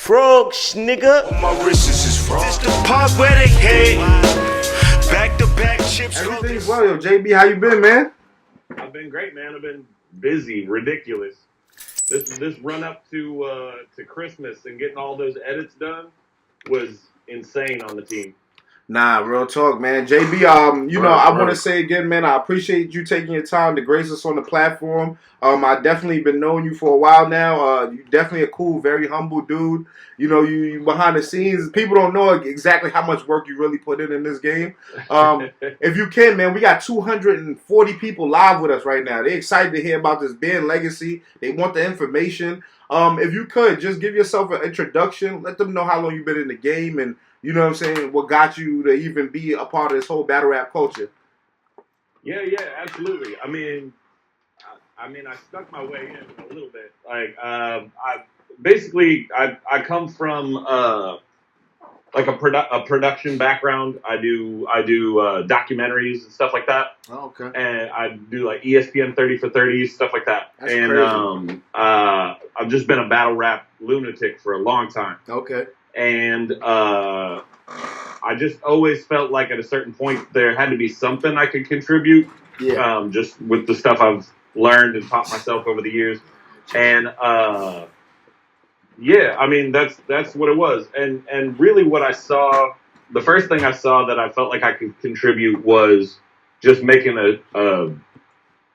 Frogs, nigga. My wrists is frogs. This the part where they hate. Back to back chips. Everything's well, yo. JB, how you been, man? I've been great, man. I've been busy, ridiculous. This run up to Christmas and getting all those edits done was insane on the team. Nah, real talk, man. JB, I want to say again, man, I appreciate you taking your time to grace us on the platform. I definitely been knowing you for a while now. You definitely a cool, very humble dude. You know, you behind the scenes. People don't know exactly how much work you really put in this game. If you can, man, we got 240 people live with us right now. They're excited to hear about this band legacy. They want the information. If you could, just give yourself an introduction. Let them know how long you've been in the game and, you know what I'm saying, what got you to even be a part of this whole battle rap culture. Yeah, absolutely. I mean, I stuck my way in a little bit. Like, I come from like a production background. I do documentaries and stuff like that. Oh, okay. And I do like ESPN 30 for 30, stuff like that. That's and crazy. I've just been a battle rap lunatic for a long time. Okay. And I just always felt like at a certain point there had to be something I could contribute. Yeah. Just with the stuff I've learned and taught myself over the years. And yeah, I mean that's what it was. And really what I saw, the first thing I saw that I felt like I could contribute was just making a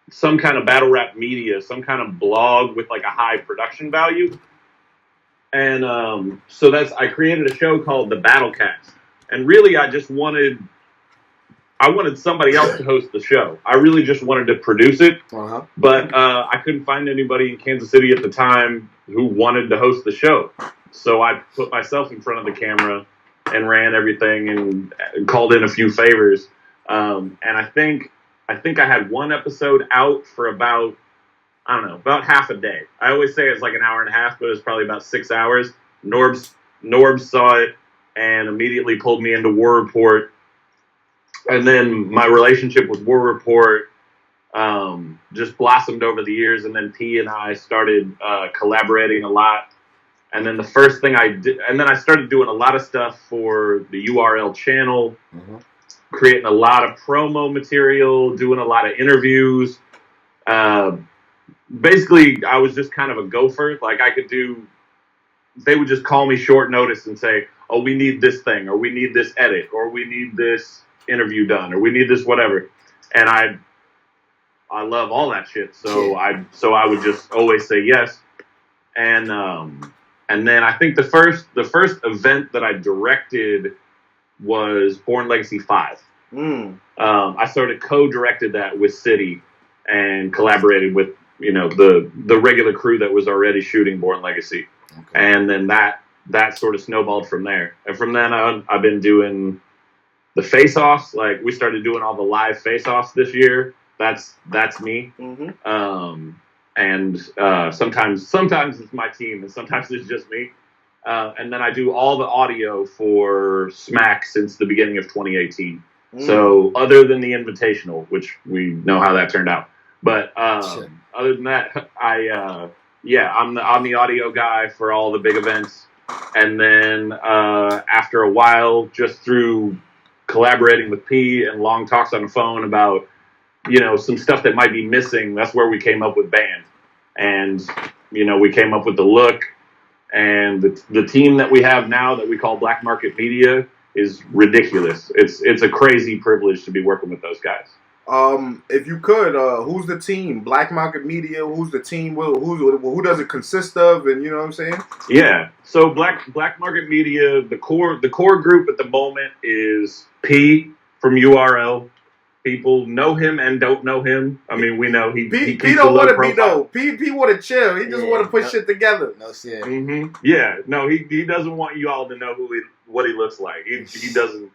some kind of battle rap media, some kind of blog with like a high production value. And so I created a show called The Battlecast. And really I wanted somebody else to host the show. I really just wanted to produce it. Uh-huh. But I couldn't find anybody in Kansas City at the time who wanted to host the show. So I put myself in front of the camera and ran everything and called in a few favors. And I think I had one episode out for about half a day. I always say it's like an hour and a half, but it's probably about 6 hours. Norbs saw it and immediately pulled me into War Report. And then my relationship with War Report just blossomed over the years. And then P and I started collaborating a lot. And then the first thing I did, and then I started doing a lot of stuff for the URL channel, creating a lot of promo material, doing a lot of interviews. Basically, I was just kind of a gopher. Like they would just call me short notice and say, oh, we need this thing, or we need this edit, or we need this interview done, or we need this whatever. And I love all that shit. So I would just always say yes. And then I think the first event that I directed was Born Legacy 5. I sort of co-directed that with City and collaborated with, you know, the regular crew that was already shooting Born Legacy. Okay. And then that sort of snowballed from there. And from then on, I've been doing the face-offs. Like, we started doing all the live face-offs this year. That's me. Mm-hmm. And sometimes it's my team, and sometimes it's just me. And then I do all the audio for Smack since the beginning of 2018. So other than the Invitational, which we know how that turned out. But other than that, I'm the audio guy for all the big events. And then after a while, just through collaborating with P and long talks on the phone about, you know, some stuff that might be missing, that's where we came up with Band. And, you know, we came up with the look. And the team that we have now that we call Black Market Media is ridiculous. It's a crazy privilege to be working with those guys. If you could, who's the team? Black Market Media. Who's the team? Who does it consist of? And you know what I'm saying? Yeah. So Black Market Media. The core group at the moment is P from URL. People know him and don't know him. I mean, we know he don't want to be though. P want to chill. He just want to put shit together. No shit. Mm-hmm. Yeah. No, he doesn't want you all to know what he looks like. He doesn't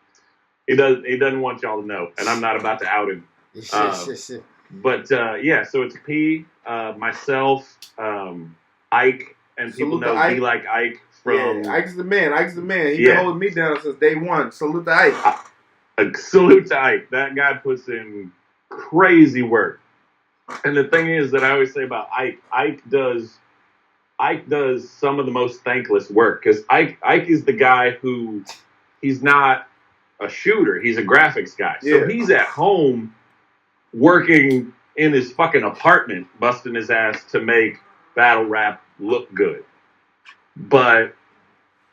want y'all to know, and I'm not about to out him. But yeah, so it's P, myself, Ike, and people know Be Like Ike from. Yeah, Ike's the man. He been holding me down since day one. Salute to Ike. Salute to Ike. That guy puts in crazy work. And the thing is that I always say about Ike does Ike does some of the most thankless work because Ike is the guy who he's not a shooter. He's a graphics guy. So Yeah. he's at home working in his fucking apartment, busting his ass to make battle rap look good. But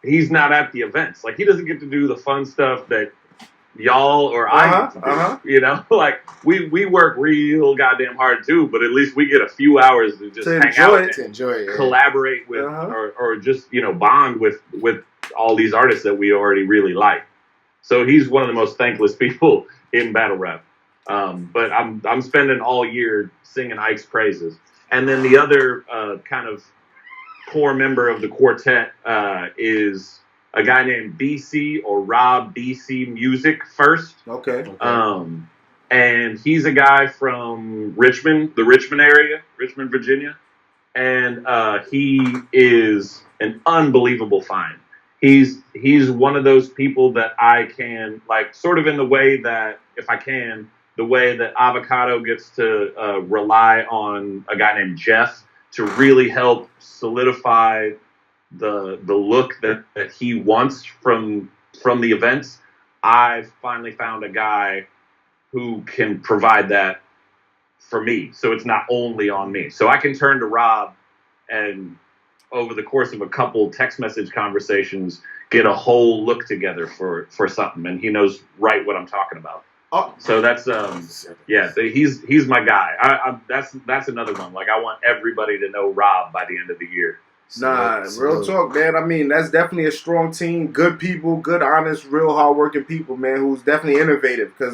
he's not at the events. Like, he doesn't get to do the fun stuff that y'all or I get to do. You know, like we work real goddamn hard too, but at least we get a few hours to just hang out and enjoy it, collaborate with or just, you know, bond with all these artists that we already really like. So he's one of the most thankless people in battle rap. But I'm spending all year singing Ike's praises. And then the other kind of core member of the quartet is a guy named BC or Rob BC Music First. Okay. And he's a guy from Richmond, the Richmond area, Richmond, Virginia. And he is an unbelievable find. He's one of those people that I can, like, sort of in the way that, if I can, the way that Avocado gets to rely on a guy named Jeff to really help solidify the look that he wants from the events. I've finally found a guy who can provide that for me, so it's not only on me. So I can turn to Rob and, over the course of a couple text message conversations, get a whole look together for something, and he knows right what I'm talking about. Oh. So that's he's my guy. That's another one. Like, I want everybody to know Rob by the end of the year. Real talk, man. I mean, that's definitely a strong team. Good people, good, honest, real hardworking people, man, who's definitely innovative. Because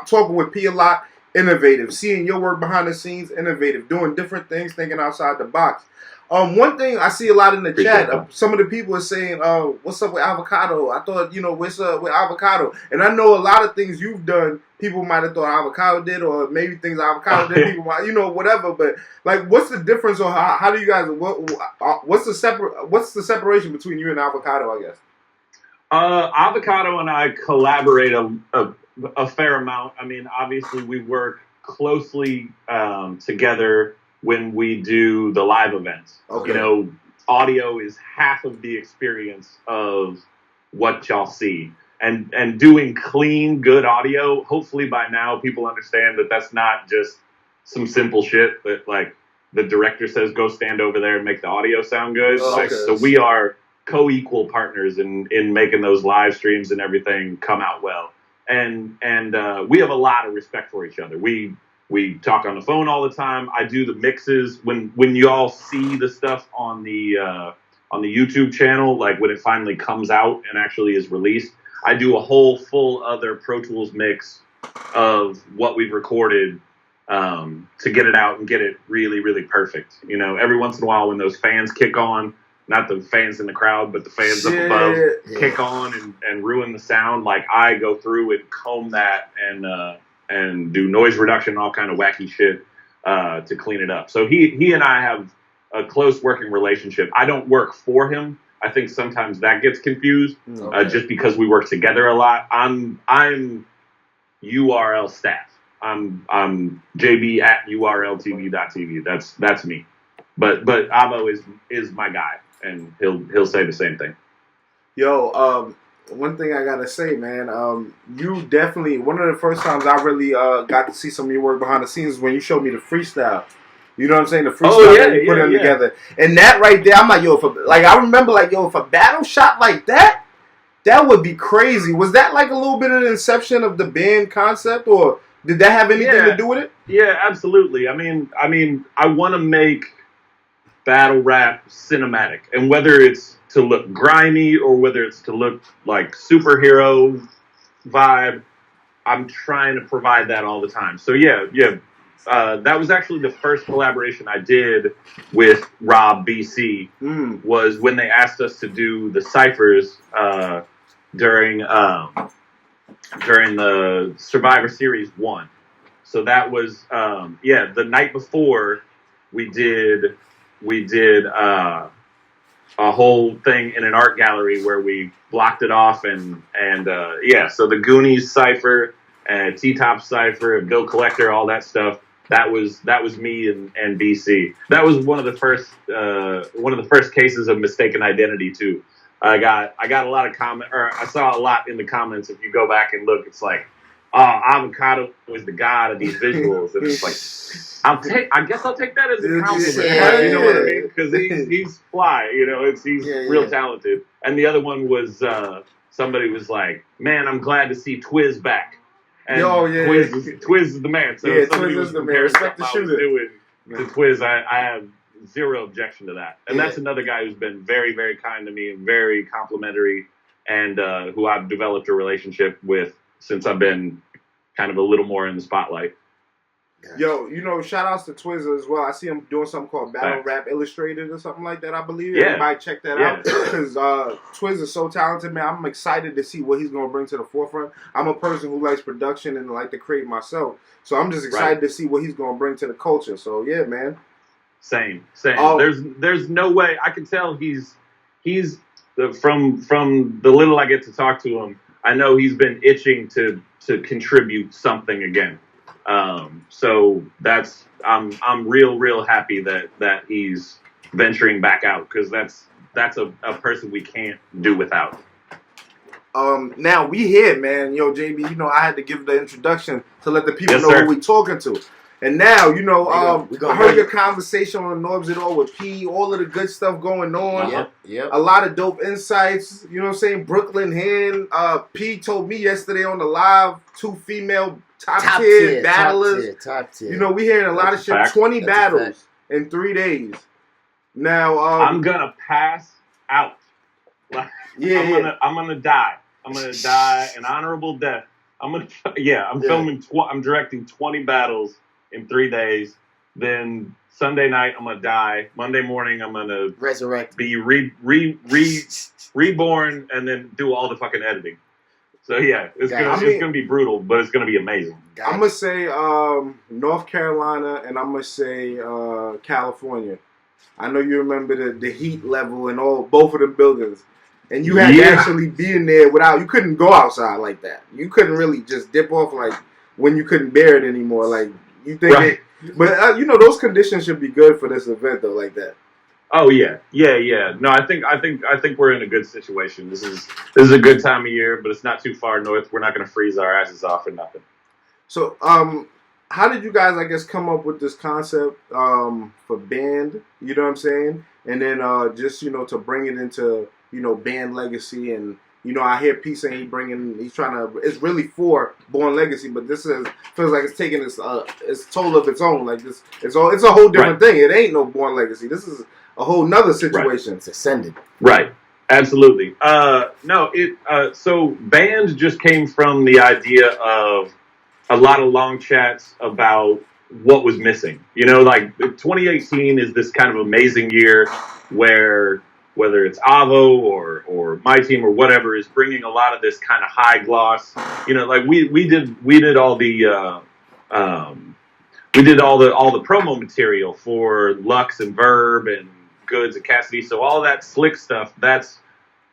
talking with P a lot, innovative. Seeing your work behind the scenes, innovative. Doing different things, thinking outside the box. One thing I see a lot in the chat, some of the people are saying, what's up with Avocado? I thought, what's up with Avocado? And I know a lot of things you've done, people might have thought Avocado did, or maybe things Avocado did, people might, whatever. But, like, what's the difference, or how do you guys, what's the separation between you and Avocado, I guess? Avocado and I collaborate a fair amount. I mean, obviously we work closely together when we do the live events. Okay. Audio is half of the experience of what y'all see. And doing clean, good audio, hopefully by now people understand that that's not just some simple shit that, like, the director says, go stand over there and make the audio sound good. So we are co-equal partners in making those live streams and everything come out well. And we have a lot of respect for each other. We talk on the phone all the time. I do the mixes when y'all see the stuff on the YouTube channel, like when it finally comes out and actually is released. I do a whole full other Pro Tools mix of what we've recorded to get it out and get it really, really perfect. Every once in a while when those fans kick on, not the fans in the crowd, but the fans up above kick on and ruin the sound, like, I go through and comb that and do noise reduction and all kind of wacky shit to clean it up. So he and I have a close working relationship. I don't work for him. I think sometimes that gets confused just because we work together a lot. I'm URL staff. I'm JB at urltv.tv. That's me. But Avo is my guy, and he'll say the same thing. Yo, one thing I gotta say, man, you definitely, one of the first times I really got to see some of your work behind the scenes is when you showed me the freestyle. You know what I'm saying? The freestyle that you put them together. And that right there, I'm like, I remember, if a battle shot like that, that would be crazy. Was that like a little bit of the inception of the band concept, or did that have anything to do with it? Yeah, absolutely. I mean, I want to make battle rap cinematic, and whether it's to look grimy or whether it's to look like superhero vibe, I'm trying to provide that all the time. So that was actually the first collaboration I did with Rob BC. Was when they asked us to do the ciphers during the Survivor Series 1. So that was the night before we did a whole thing in an art gallery where we blocked it off and so the Goonies cipher and T-Top cipher and Bill Collector, all that stuff that was me and BC. That was one of the first cases of mistaken identity too. I got a lot of I saw a lot in the comments. If you go back and look, it's like, oh, Avocado was the god of these visuals, and it's like, I guess I'll take that as a compliment. Yeah. You know what I mean? Because he's fly. You know, he's real talented. And the other one was somebody was like, man, I'm glad to see Twiz back. And Twiz is the man. So if somebody was comparing something I was doing to Twiz, I have zero objection to that. And that's another guy who's been very, very kind to me and very complimentary, and who I've developed a relationship with since I've been kind of a little more in the spotlight. Yo, you know, shout outs to Twiz as well. I see him doing something called Battle Rap Illustrated or something like that, I believe. Yeah. Everybody check that out. Because Twiz is so talented, man. I'm excited to see what he's going to bring to the forefront. I'm a person who likes production and like to create myself. So I'm just excited to see what he's going to bring to the culture. So, yeah, man. Same. There's no way. I can tell he's from the little I get to talk to him, I know he's been itching to contribute something again. So I'm real happy that he's venturing back out, because that's a person we can't do without. Now we here, man. Yo, JB, you know I had to give the introduction to let the people know who we talking to. And now, you know, I heard your conversation on Norbs It All with P, all of the good stuff going on. Yep. A lot of dope insights, you know what I'm saying? Brooklyn Hen. P told me yesterday on the live, 2 female top tier battlers. Top tier. You know, we hearing a lot of shit. 20 battles in 3 days. Now, I'm gonna pass out. Like, I'm gonna die. I'm gonna die an honorable death. I'm directing 20 battles in 3 days. Then Sunday night I'm gonna die. Monday morning I'm gonna resurrect, be reborn, and then do all the fucking editing. So yeah, it's gonna be brutal, but it's gonna be amazing. I'm gonna say North Carolina, and I'm gonna say California. I know you remember the heat level in both of them buildings, and you had to actually be in there you couldn't go outside like that. You couldn't really just dip off like when you couldn't bear it anymore. Like you think, but you know those conditions should be good for this event though, like that. Oh yeah. No, I think we're in a good situation. This is a good time of year, but it's not too far north. We're not gonna freeze our asses off for nothing. So, how did you guys, I guess, come up with this concept for band? You know what I'm saying? And then just to bring it into band legacy, and I hear P saying he's trying to. It's really for Born Legacy, but this feels like it's taking its toll of its own. Like this, it's a whole different thing. It ain't no Born Legacy. This is a whole nother situation. It's ascended. Right. Absolutely. So band just came from the idea of a lot of long chats about what was missing. Like 2018 is this kind of amazing year where whether it's Avo or my team or whatever is bringing a lot of this kind of high gloss. Like we did all the promo material for Lux and Verb and Goods and Cassidy. So all that slick stuff, that's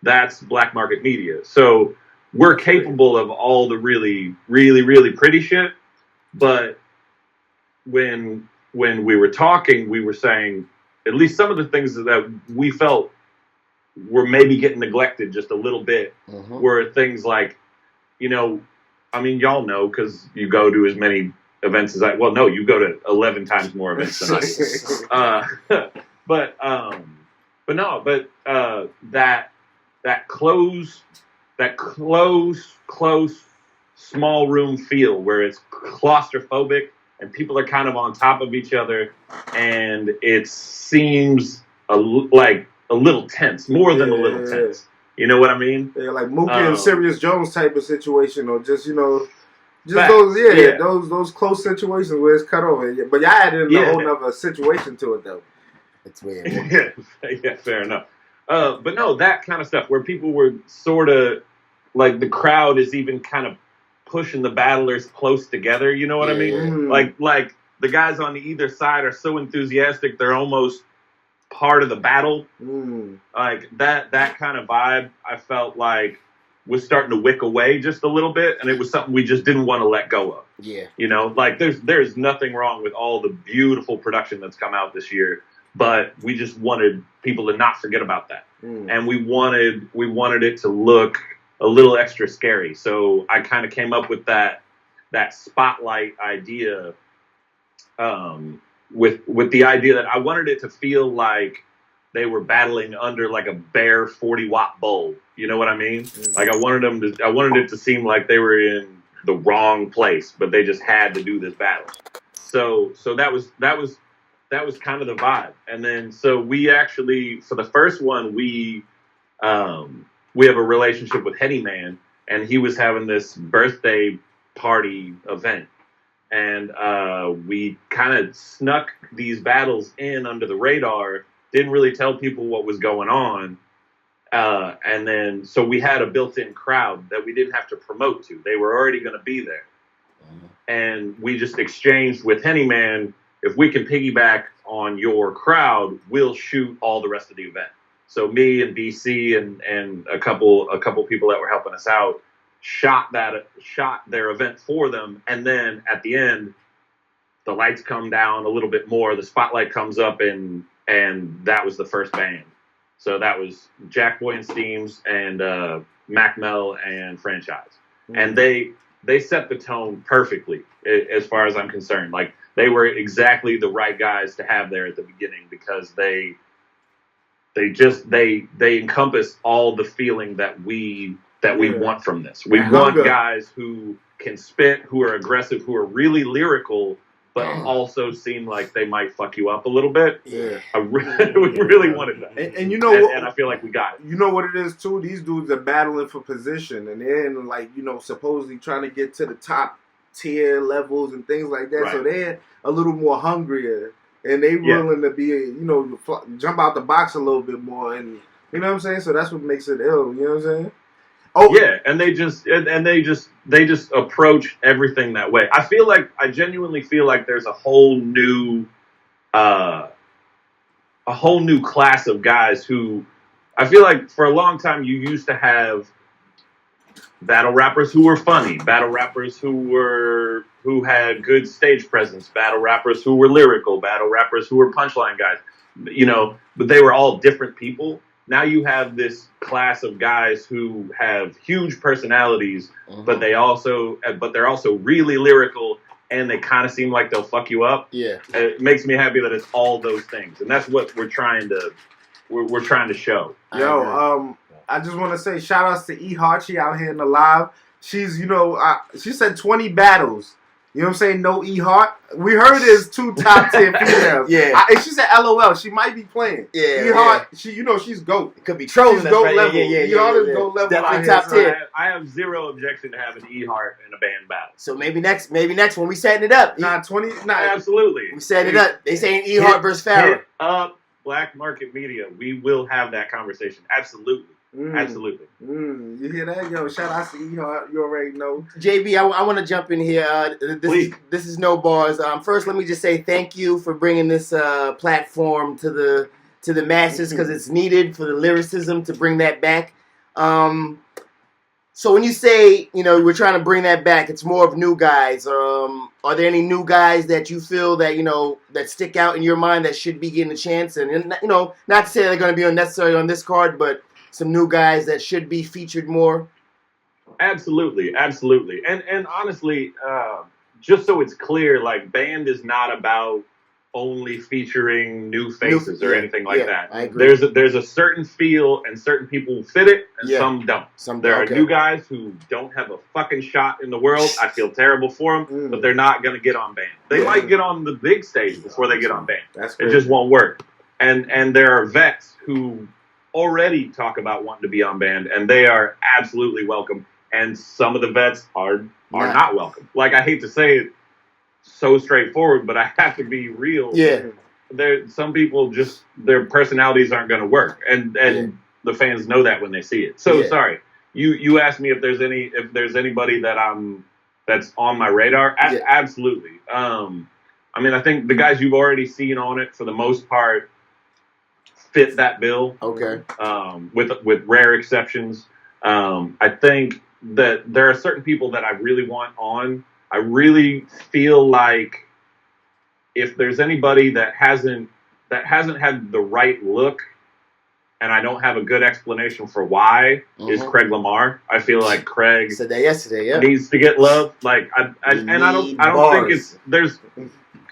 black market media. So we're capable of all the really, really, really pretty shit. But when we were talking, we were saying at least some of the things that we felt were maybe getting neglected just a little bit were things like, y'all know because you go to as many events as you go to 11 times more events than I do. That close, small room feel where it's claustrophobic and people are kind of on top of each other, and it seems like a little tense, more than a little tense. You know what I mean? Yeah, like Mookie and Sirius Jones type of situation, or just facts. those close situations where it's cut over. But y'all added a whole other situation to it though. It's weird. Yeah, fair enough. But no, that kind of stuff where people were sort of like the crowd is even kind of pushing the battlers close together. You know what I mean? Like the guys on the either side are so enthusiastic they're almost part of the battle. Like that kind of vibe. I felt like was starting to wick away just a little bit, and it was something we just didn't want to let go of. Yeah. You know, like there's nothing wrong with all the beautiful production that's come out this year, but we just wanted people to not forget about that. And we wanted it to look a little extra scary. So I kind of came up with that spotlight idea, with the idea that I wanted it to feel like they were battling under like a bare 40-watt bulb. You know what I mean? Like I wanted it to seem like they were in the wrong place, but they just had to do this battle. So that was kind of the vibe. And then so we actually, for the first one, we have a relationship with Henny Man, and he was having this birthday party event. And we kind of snuck these battles in under the radar, didn't really tell people what was going on. And then, so we had a built-in crowd that we didn't have to promote to. They were already going to be there. And we just exchanged with Henny Man, if we can piggyback on your crowd, we'll shoot all the rest of the event. So me and BC and a couple people that were helping us out shot their event for them. And then at the end, the lights come down a little bit more, the spotlight comes up, and that was the first band. So that was Jackboy and Steams and Mac Mel and Franchise. And they set the tone perfectly as far as I'm concerned. Like they were exactly the right guys to have there at the beginning, because they encompass all the feeling that we want from this. We want guys who can spit, who are aggressive, who are really lyrical, but also seem like they might fuck you up a little bit. Yeah. We really wanted that. And you know what? And I feel like we got it. You know what it is, too? These dudes are battling for position, and they're in, like, you know, supposedly trying to get to the top tier levels and things like that. Right. So they're a little more hungrier, and they willing to be, you know, jump out the box a little bit more. And you know what I'm saying? So that's what makes it ill. You know what I'm saying? Oh yeah, and they just approach everything that way. I genuinely feel like there's a whole new class of guys who, I feel like for a long time you used to have battle rappers who were funny, battle rappers who had good stage presence, battle rappers who were lyrical, battle rappers who were punchline guys, you know, but they were all different people. Now you have this class of guys who have huge personalities, but they're also really lyrical, and they kind of seem like they'll fuck you up. Yeah, it makes me happy that it's all those things, and that's what we're trying to show. Yo, I just want to say shout outs to E Hart. She out here in the live. She's, you know, she said 20 battles. You know what I'm saying? No E Hart. We heard there's 2 top tier females. Yeah. And she said LOL. She might be playing. Yeah. E Hart, she, you know, she's GOAT. It could be trolling. She's GOAT level. E Hart is GOAT level. Definitely top tier. I have zero objection to having E Hart in a band battle. So maybe next when we setting it up. Absolutely. We setting it up. They saying E Hart versus Farrah. Hit up Black Market Media. We will have that conversation. Absolutely. Absolutely. You hear that? Yo, shout out to E Hart. You already know. JB, I want to jump in here. This is No Bars. First, let me just say thank you for bringing this platform to the masses, because it's needed for the lyricism to bring that back. So when you say, you know, we're trying to bring that back, it's more of new guys. Are there any new guys that you feel that, you know, that stick out in your mind that should be getting a chance? And you know, not to say they're going to be necessarily on this card, but some new guys that should be featured more? Absolutely. And honestly, just so it's clear, like, band is not about only featuring new faces or anything like that. I agree. There's a certain feel, and certain people fit it, and some don't. There are new guys who don't have a fucking shot in the world. I feel terrible for them, but they're not going to get on band. They might get on the big stage before they get on band. It just won't work. And there are vets who already talk about wanting to be on band, and they are absolutely welcome. And some of the vets are not welcome. Like, I hate to say it so straightforward, but I have to be real. Yeah. Some people just, their personalities aren't going to work, and the fans know that when they see it. So sorry, you asked me if there's anybody that's on my radar. Absolutely. I mean, I think the guys you've already seen on it, for the most part, fit that bill. Okay. With rare exceptions. I think that there are certain people that I really want on. I really feel like if there's anybody that hasn't had the right look, and I don't have a good explanation for why, is Craig Lamar. I feel like Craig said that yesterday. Yeah, needs to get love. Like, I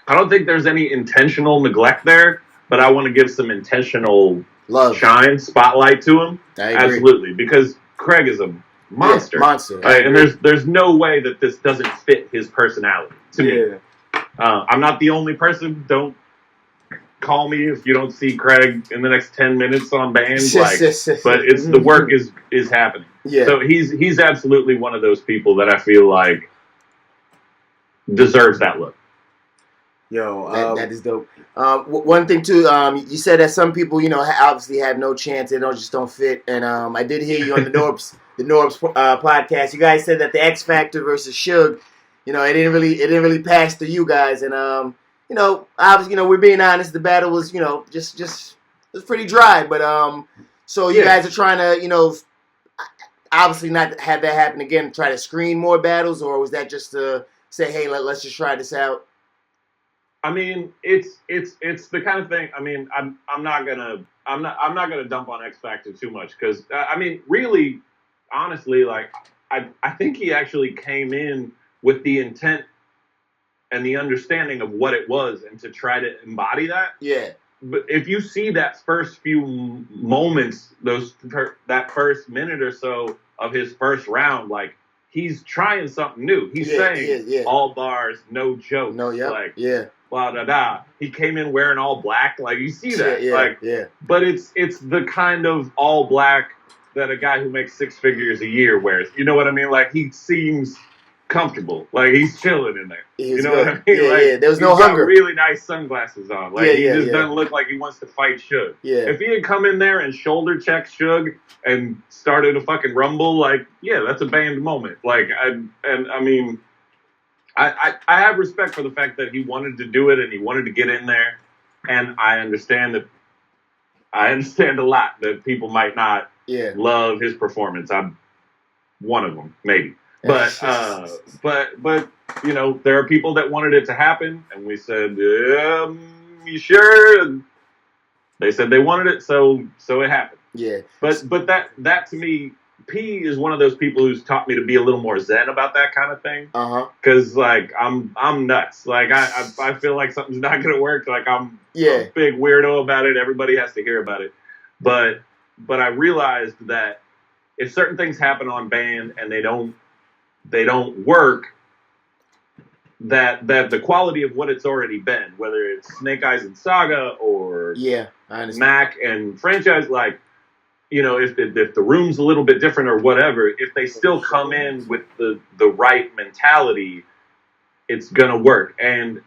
don't think there's any intentional neglect there, but I want to give some intentional love, shine, spotlight to him. Absolutely, because Craig is a monster. Yeah, monster. Right? And there's no way that this doesn't fit his personality to me. I'm not the only person. Don't call me if you don't see Craig in the next 10 minutes on band. Like, but it's the work is happening. Yeah. So he's absolutely one of those people that I feel like deserves that look. Yo, that is dope. One thing too, you said that some people, obviously have no chance. They don't fit. And I did hear you on the Norbs podcast. You guys said that the X Factor versus Suge, it didn't really pass to you guys. And obviously, we're being honest. The battle was, just it was pretty dry. But so you guys are trying to, obviously not have that happen again. Try to screen more battles, or was that just to say, hey, let's just try this out? I mean, it's the kind of thing. I mean, I'm not gonna dump on X Factor too much because I mean, really, honestly, like I think he actually came in with the intent and the understanding of what it was and to try to embody that. Yeah. But if you see that first few moments, that first minute or so of his first round, like he's trying something new. He's saying all bars, no jokes. No, like blah da da. He came in wearing all black. Like you see that. But it's the kind of all black that a guy who makes six figures a year wears. You know what I mean? Like he seems comfortable. Like he's chilling in there. You know what I mean? There was no hunger. He's got really nice sunglasses on. Like he just doesn't look like he wants to fight Suge. Yeah. If he had come in there and shoulder checked Suge and started a fucking rumble, like that's a banned moment. Like I mean, I have respect for the fact that he wanted to do it and he wanted to get in there, and I understand a lot that people might not love his performance. I'm one of them, maybe. But there are people that wanted it to happen, and we said, you sure? And they said they wanted it, so it happened. Yeah. But that to me, P is one of those people who's taught me to be a little more zen about that kind of thing. Because like I'm nuts. Like I feel like something's not gonna work. Like I'm a big weirdo about it. Everybody has to hear about it. But I realized that if certain things happen on band and they don't work, that the quality of what it's already been, whether it's Snake Eyes and Saga or Mac and Franchise, like, if the room's a little bit different or whatever, if they still come in with the right mentality, it's gonna work. And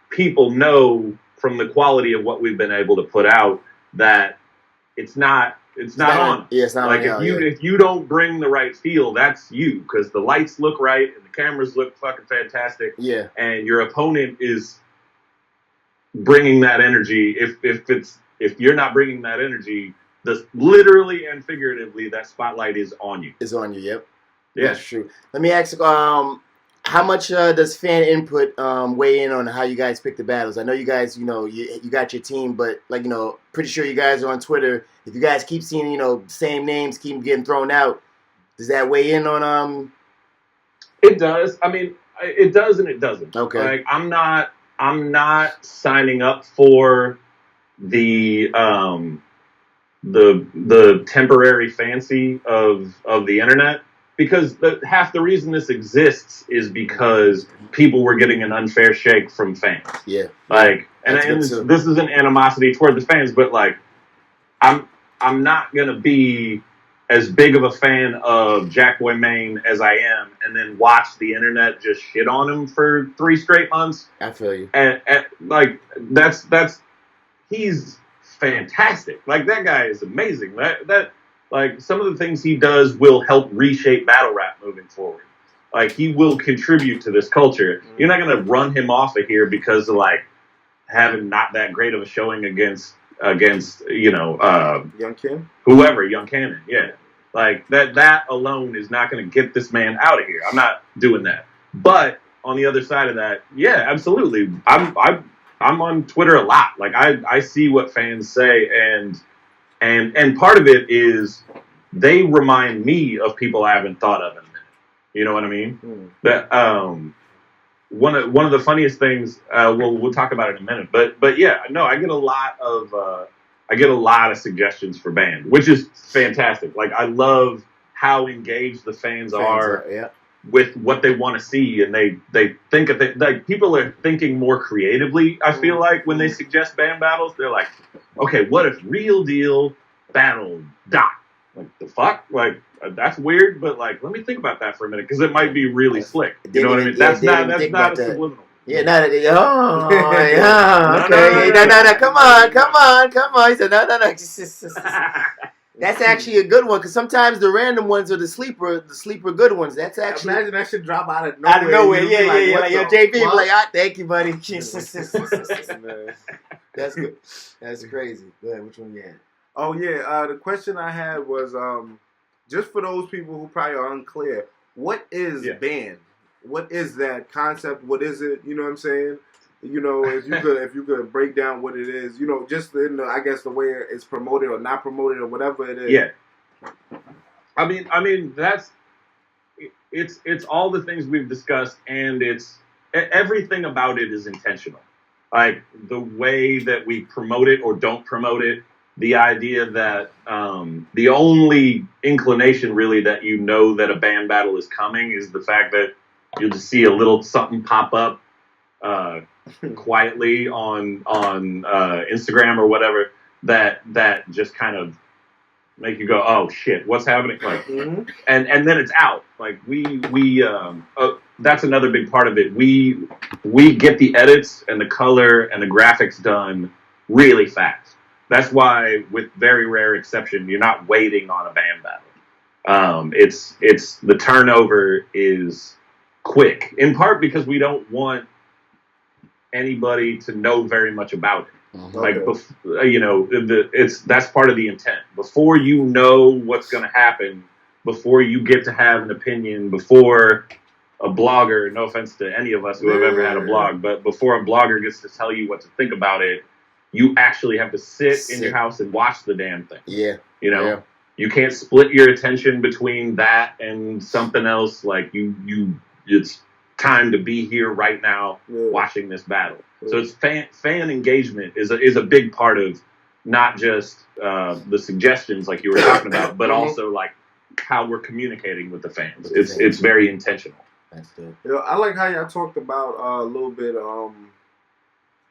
people know from the quality of what we've been able to put out that it's not on. Yeah, it's not like on. If you don't bring the right feel, that's you, because the lights look right and the cameras look fucking fantastic. Yeah. And your opponent is bringing that energy. If you're not bringing that energy, literally and figuratively, that spotlight is on you. It's on you. Yep. Yeah. That's true. Let me ask, how much does fan input weigh in on how you guys pick the battles? I know you guys, you got your team, but like, pretty sure you guys are on Twitter. If you guys keep seeing, same names keep getting thrown out, does that weigh in on? It does. I mean, it does and it doesn't. Okay. Like I'm not signing up for the temporary fancy of the internet. Because half the reason this exists is because people were getting an unfair shake from fans. Yeah. Like, and this isn't animosity toward the fans, but like, I'm not gonna be as big of a fan of Jackboy Maine as I am, and then watch the internet just shit on him for 3 straight months. I feel you. And like that's he's fantastic. Like that guy is amazing. That. Like, some of the things he does will help reshape battle rap moving forward. Like, he will contribute to this culture. You're not going to run him off of here because of, like, having not that great of a showing against Young Ken? Whoever, Young Cannon, yeah. Like that alone is not going to get this man out of here. I'm not doing that. But on the other side of that, yeah, absolutely. I'm on Twitter a lot. Like I see what fans say, and part of it is they remind me of people I haven't thought of in a minute. You know what I mean? That one of the funniest things. We'll talk about it in a minute. But yeah, no, I get a lot of suggestions for band, which is fantastic. Like I love how engaged the fans are with what they want to see, and they think of it. Like people are thinking more creatively. I feel like when they suggest band battles, they're like, okay, what if Real Deal battled Doc? Like the fuck? Like that's weird, but like let me think about that for a minute because it might be really slick. You know what I mean? That's not a subliminal. Yeah, okay. No. Come on. He said, no. That's actually a good one because sometimes the random ones are the sleeper good ones. That's actually imagine that should drop out of nowhere. Yeah. Like, yo, JB, be like, thank you, buddy. That's good. That's crazy. Go ahead. Which one you had? Oh yeah. The question I had was just for those people who probably are unclear, what is band? What is that concept? What is it? You know what I'm saying? You know, if you could break down what it is, you know, just in I guess the way it's promoted or not promoted or whatever it is. Yeah. I mean it's all the things we've discussed, and it's everything about it is intentional. Like the way that we promote it or don't promote it, the idea that the only inclination really that you know that a band battle is coming is the fact that you'll just see a little something pop up quietly on Instagram or whatever that just kind of make you go, oh shit, what's happening? Like, and then it's out. Like we that's another big part of it. We get the edits and the color and the graphics done really fast. That's why, with very rare exception, you're not waiting on a band battle. It's the turnover is quick, in part because we don't want anybody to know very much about it. Like, you know, that's part of the intent. Before you know what's going to happen, before you get to have an opinion, before a blogger, no offense to any of us who have ever had a blog, but before a blogger gets to tell you what to think about it, you actually have to sit in your house and watch the damn thing. Yeah. You know, you can't split your attention between that and something else. Like it's time to be here right now watching this battle. So it's fan engagement is a big part of not just the suggestions like you were talking about, but also like how we're communicating with the fans. It's very intentional. That's good. You know, I like how y'all talked about a little bit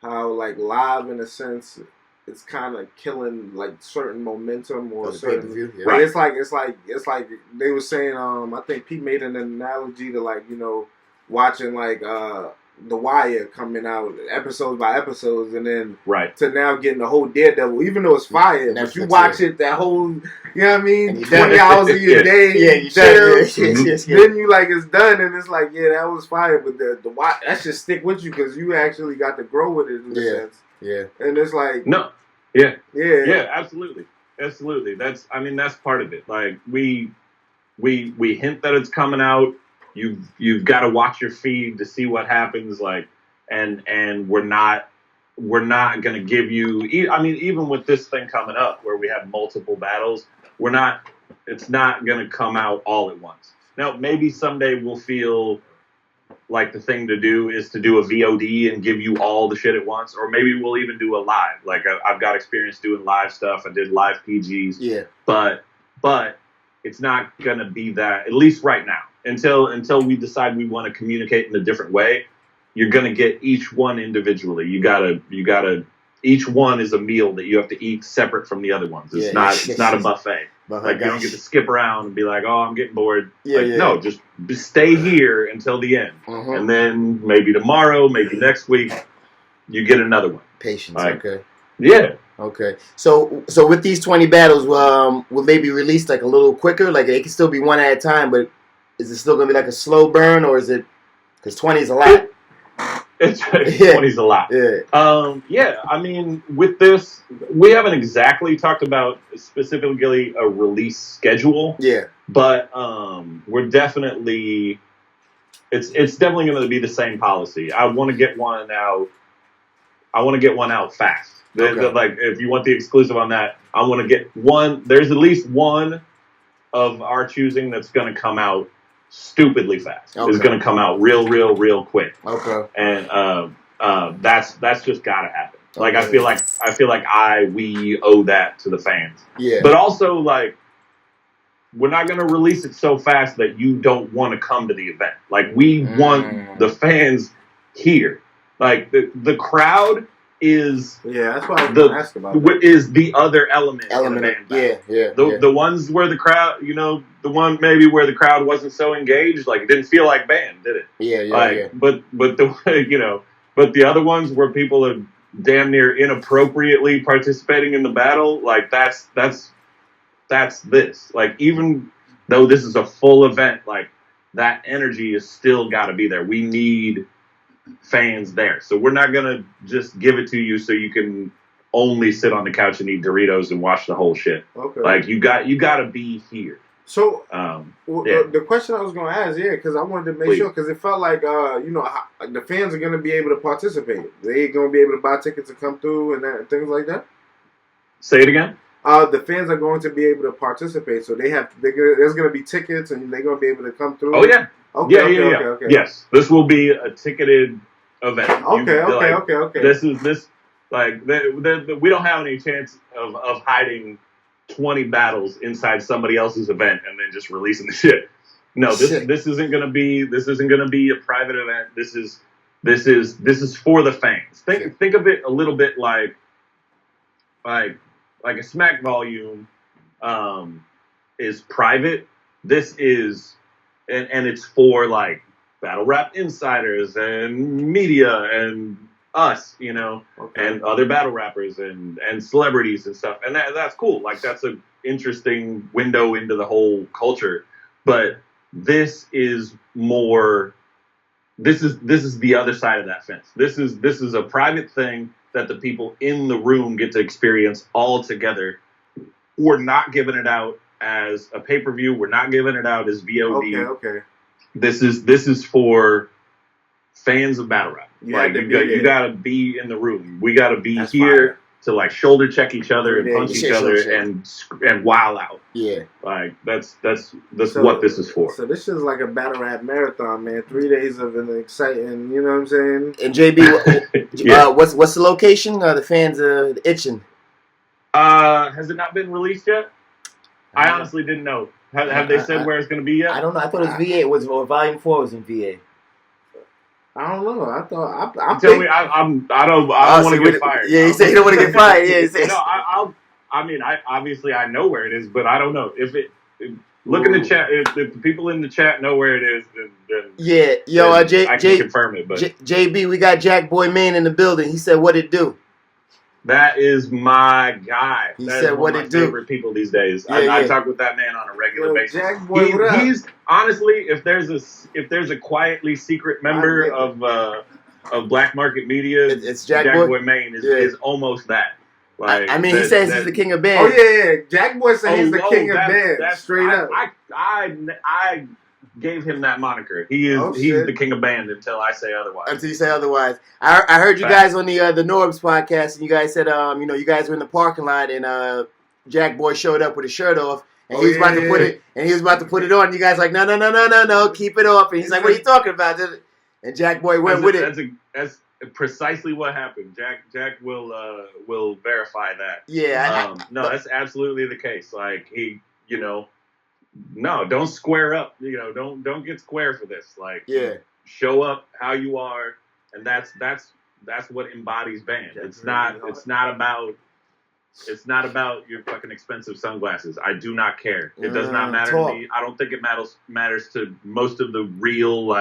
how like live in a sense it's kind of killing like certain momentum or certain pay-per-view. Yeah. Right. It's like they were saying I think Pete made an analogy to like, you know, watching like The Wire coming out episodes by episodes, and then to now getting the whole Daredevil, even though it's fire, but you watch it that whole, you know what I mean, 20 hours of your day, you chill, then you like it's done, and it's like that was fire, but the Wire that should stick with you because you actually got to grow with it in a sense, and it's like absolutely. That's part of it. Like we hint that it's coming out. You've got to watch your feed to see what happens, like, and we're not going to give you. I mean, even with this thing coming up, where we have multiple battles, it's not going to come out all at once. Now, maybe someday we'll feel like the thing to do is to do a VOD and give you all the shit at once, or maybe we'll even do a live. Like I've got experience doing live stuff. I did live PGs, but it's not going to be that, at least right now. Until we decide we want to communicate in a different way, you're gonna get each one individually. You gotta. Each one is a meal that you have to eat separate from the other ones. It's not a buffet. Like you don't get to skip around and be like, oh, I'm getting bored. No, just stay here until the end, and then maybe tomorrow, maybe next week, you get another one. Patience. Like, okay. Yeah. Okay. So with these 20 battles, will they be released like a little quicker? Like they can still be one at a time, but is it still going to be like a slow burn, or is it, because 20 is a lot? It's Yeah. 20's a lot. Yeah. I mean, with this, we haven't exactly talked about specifically a release schedule. Yeah. But we're definitely, it's definitely going to be the same policy. I want to get one out. I want to get one out fast. Okay. Like, if you want the exclusive on that, I want to get one. There's at least one of our choosing that's going to come out stupidly fast. Okay. It's going to come out real quick. Okay. And that's just got to happen. Like, Okay. I feel like we owe that to the fans. Yeah. But also, like, we're not going to release it so fast that you don't want to come to the event. Like, we want the fans here. Like, the crowd is that's why I was going to ask about that. Is the other element in the band battle. Yeah. The ones where the crowd, the one maybe where the crowd wasn't so engaged, like, it didn't feel like band, did it? Yeah. But but the other ones where people are damn near inappropriately participating in the battle, like, that's this. Like, even though this is a full event, like, that energy is still got to be there. We need fans there. So we're not going to just give it to you so you can only sit on the couch and eat Doritos and watch the whole shit. Okay. Like, you got to be here. So, the question I was going to ask, because I wanted to make sure, because it felt like, the fans are going to be able to participate. They going to be able to buy tickets and come through and things like that? Say it again? The fans are going to be able to participate, so there's going to be tickets, and they're going to be able to come through. Oh yeah, Okay. Yes, this will be a ticketed event. Okay. This like we don't have any chance of hiding 20 battles inside somebody else's event and then just releasing the shit. No, this isn't going to be a private event. This is for the fans. Think of it a little bit like a Smack volume is private. This is, and it's for, like, battle rap insiders and media and us, and other battle rappers and celebrities and stuff. And that's cool. Like, that's an interesting window into the whole culture. But this is more, this is the other side of that fence. This is a private thing that the people in the room get to experience all together. We're not giving it out as a pay-per-view. We're not giving it out as VOD. Okay. This is for fans of battle rap. You gotta be in the room. We gotta be here to, like, shoulder check each other and punch each other and wow out. Yeah. Like, that's what this is for. So this is like a battle rap marathon, man. 3 days of an exciting, you know what I'm saying? And JB, what's the location? The fans are itching. Has it not been released yet? I honestly didn't know. Have they said where it's going to be yet? I don't know. I thought it was VA. Or Volume 4 was in VA. I don't know. I thought I don't want to get fired. Yeah, he said he don't want to get fired. Yeah, he said. No, I obviously I know where it is, but I don't know look in the chat. If the people in the chat know where it is, then yeah, yo, I can confirm it. But JB, we got Jackboy Main in the building. He said, "What it do?" That is my guy. He that said, is "What one of it my do?" favorite people these days. Yeah, I talk with that man on a regular basis. Jackboy, what up? He's honestly, if there's a quietly secret member of Black Market Media, it's Jackboy. Jackboy Main is almost that. Like, I mean, he says he's the king of bands. Oh yeah. Jackboy said he's the king of bands. That's straight up. I gave him that moniker. He's the king of band until I say otherwise. Until you say otherwise. I heard you guys on the Norbs podcast, and you guys said you guys were in the parking lot, and Jackboy showed up with his shirt off, and he was about to put it, and he was about to put it on. And you guys like, no, keep it off. And he's like, what are you talking about? And Jackboy went with it. That's precisely what happened. Jack will verify that. Yeah. That's absolutely the case. Like, he, no, don't square up. Don't get square for this. Like, show up how you are, and that's what embodies band. It's not about your fucking expensive sunglasses. I do not care. It does not matter to me. I don't think it matters to most of the real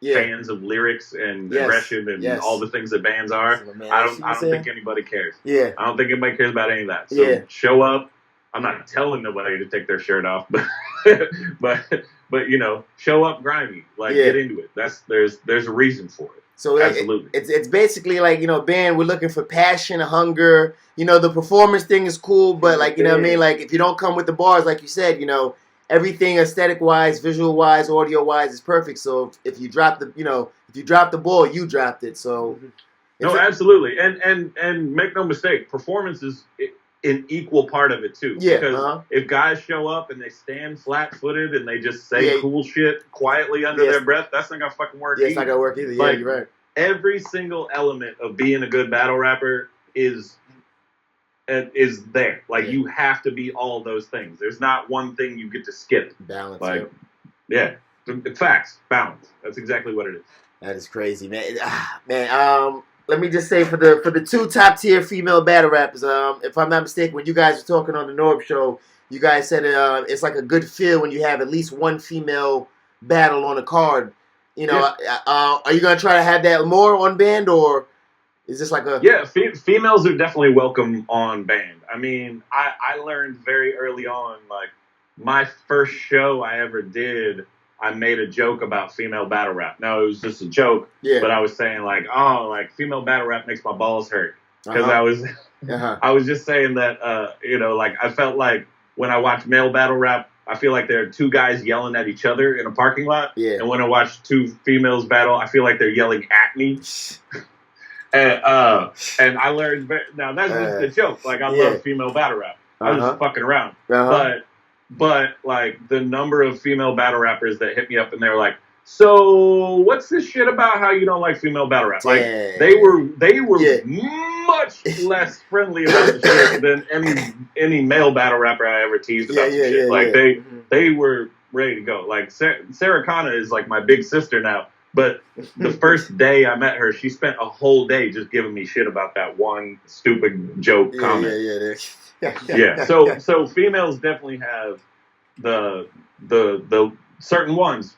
fans of lyrics and aggression and all the things that bands are. I don't think anybody cares. Yeah. I don't think anybody cares about any of that. So show up. I'm not telling nobody to take their shirt off, but but show up grimy. Like, get into it. There's a reason for it. So Absolutely. It's basically like, band, we're looking for passion, hunger. The performance thing is cool, but like, what I mean? Like, if you don't come with the bars, like you said, everything aesthetic-wise, visual-wise, audio-wise is perfect. So if you drop the ball, you dropped it. So no, absolutely. And make no mistake, performance is an equal part of it too. Yeah. Because if guys show up and they stand flat-footed and they just say cool shit quietly under their breath, that's not gonna fucking work. Yeah, it's not gonna work either. Like, yeah, you're right. Every single element of being a good battle rapper is there. Like, you have to be all those things. There's not one thing you get to skip. Balance. Like, yeah, facts, balance. That's exactly what it is. That is crazy, man. Let me just say, for the two top tier female battle rappers, if I'm not mistaken, when you guys were talking on the Norb show, you guys said it's like a good feel when you have at least one female battle on a card. Are you gonna try to have that more on band, or is this like a females are definitely welcome on band. I mean, I learned very early on, like, my first show I ever did, I made a joke about female battle rap. Now, it was just a joke, but I was saying, like, female battle rap makes my balls hurt. Because I was just saying that, like, I felt like when I watch male battle rap, I feel like there are two guys yelling at each other in a parking lot. Yeah. And when I watch two females battle, I feel like they're yelling at me. And I learned, now that's just a joke. Like, I love female battle rap. I was just fucking around. But like, the number of female battle rappers that hit me up and they were like, so what's this shit about how you don't like female battle rap? Like, they were much less friendly about the shit than any male battle rapper I ever teased about some shit. Like, they were ready to go. Like, Sarah Connor is like my big sister now. But the first day I met her, she spent a whole day just giving me shit about that one stupid joke comment. Yeah. So females definitely have the certain ones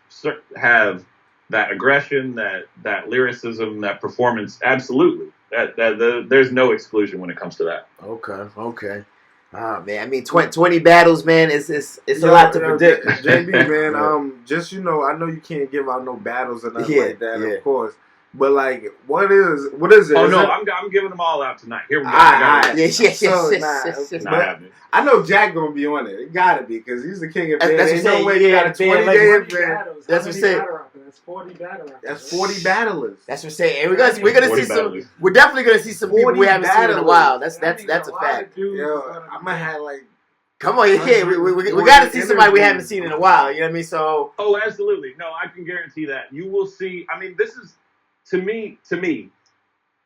have that aggression, that lyricism, that performance. Absolutely. There's no exclusion when it comes to that. Okay. Oh, man, I mean, 20 battles, man, it's a lot to predict. JB, man, I know you can't give out no battles or nothing like that, of course. But, like, what is it? Oh, no, I'm giving them all out tonight. Here we go. I know Jack gonna be on it. It gotta be, because he's the king of band. There's no way you got a 20 day band. That's what I'm saying. That's 40 battlers. That's 40 battlers. That's what I'm saying. And we're gonna see some. We're definitely gonna see some people we haven't seen in a while. That's a fact. Yo, I'm gonna have like. Come on, we got to see somebody we haven't seen in a while. You know what I mean? So. Oh, absolutely. No, I can guarantee that. You will see. I mean, this is to me.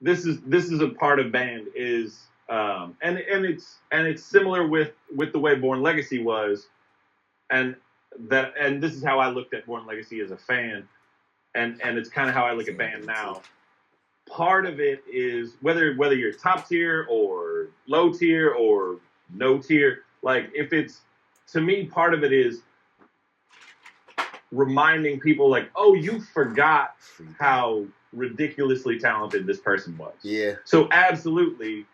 This is a part of band is. And it's similar with the way Born Legacy was, and this is how I looked at Born Legacy as a fan, and it's kind of how I look at band now. Part of it is whether you're top tier or low tier or no tier, like, if it's, to me, part of it is reminding people, like, oh, you forgot how ridiculously talented this person was. Yeah. So absolutely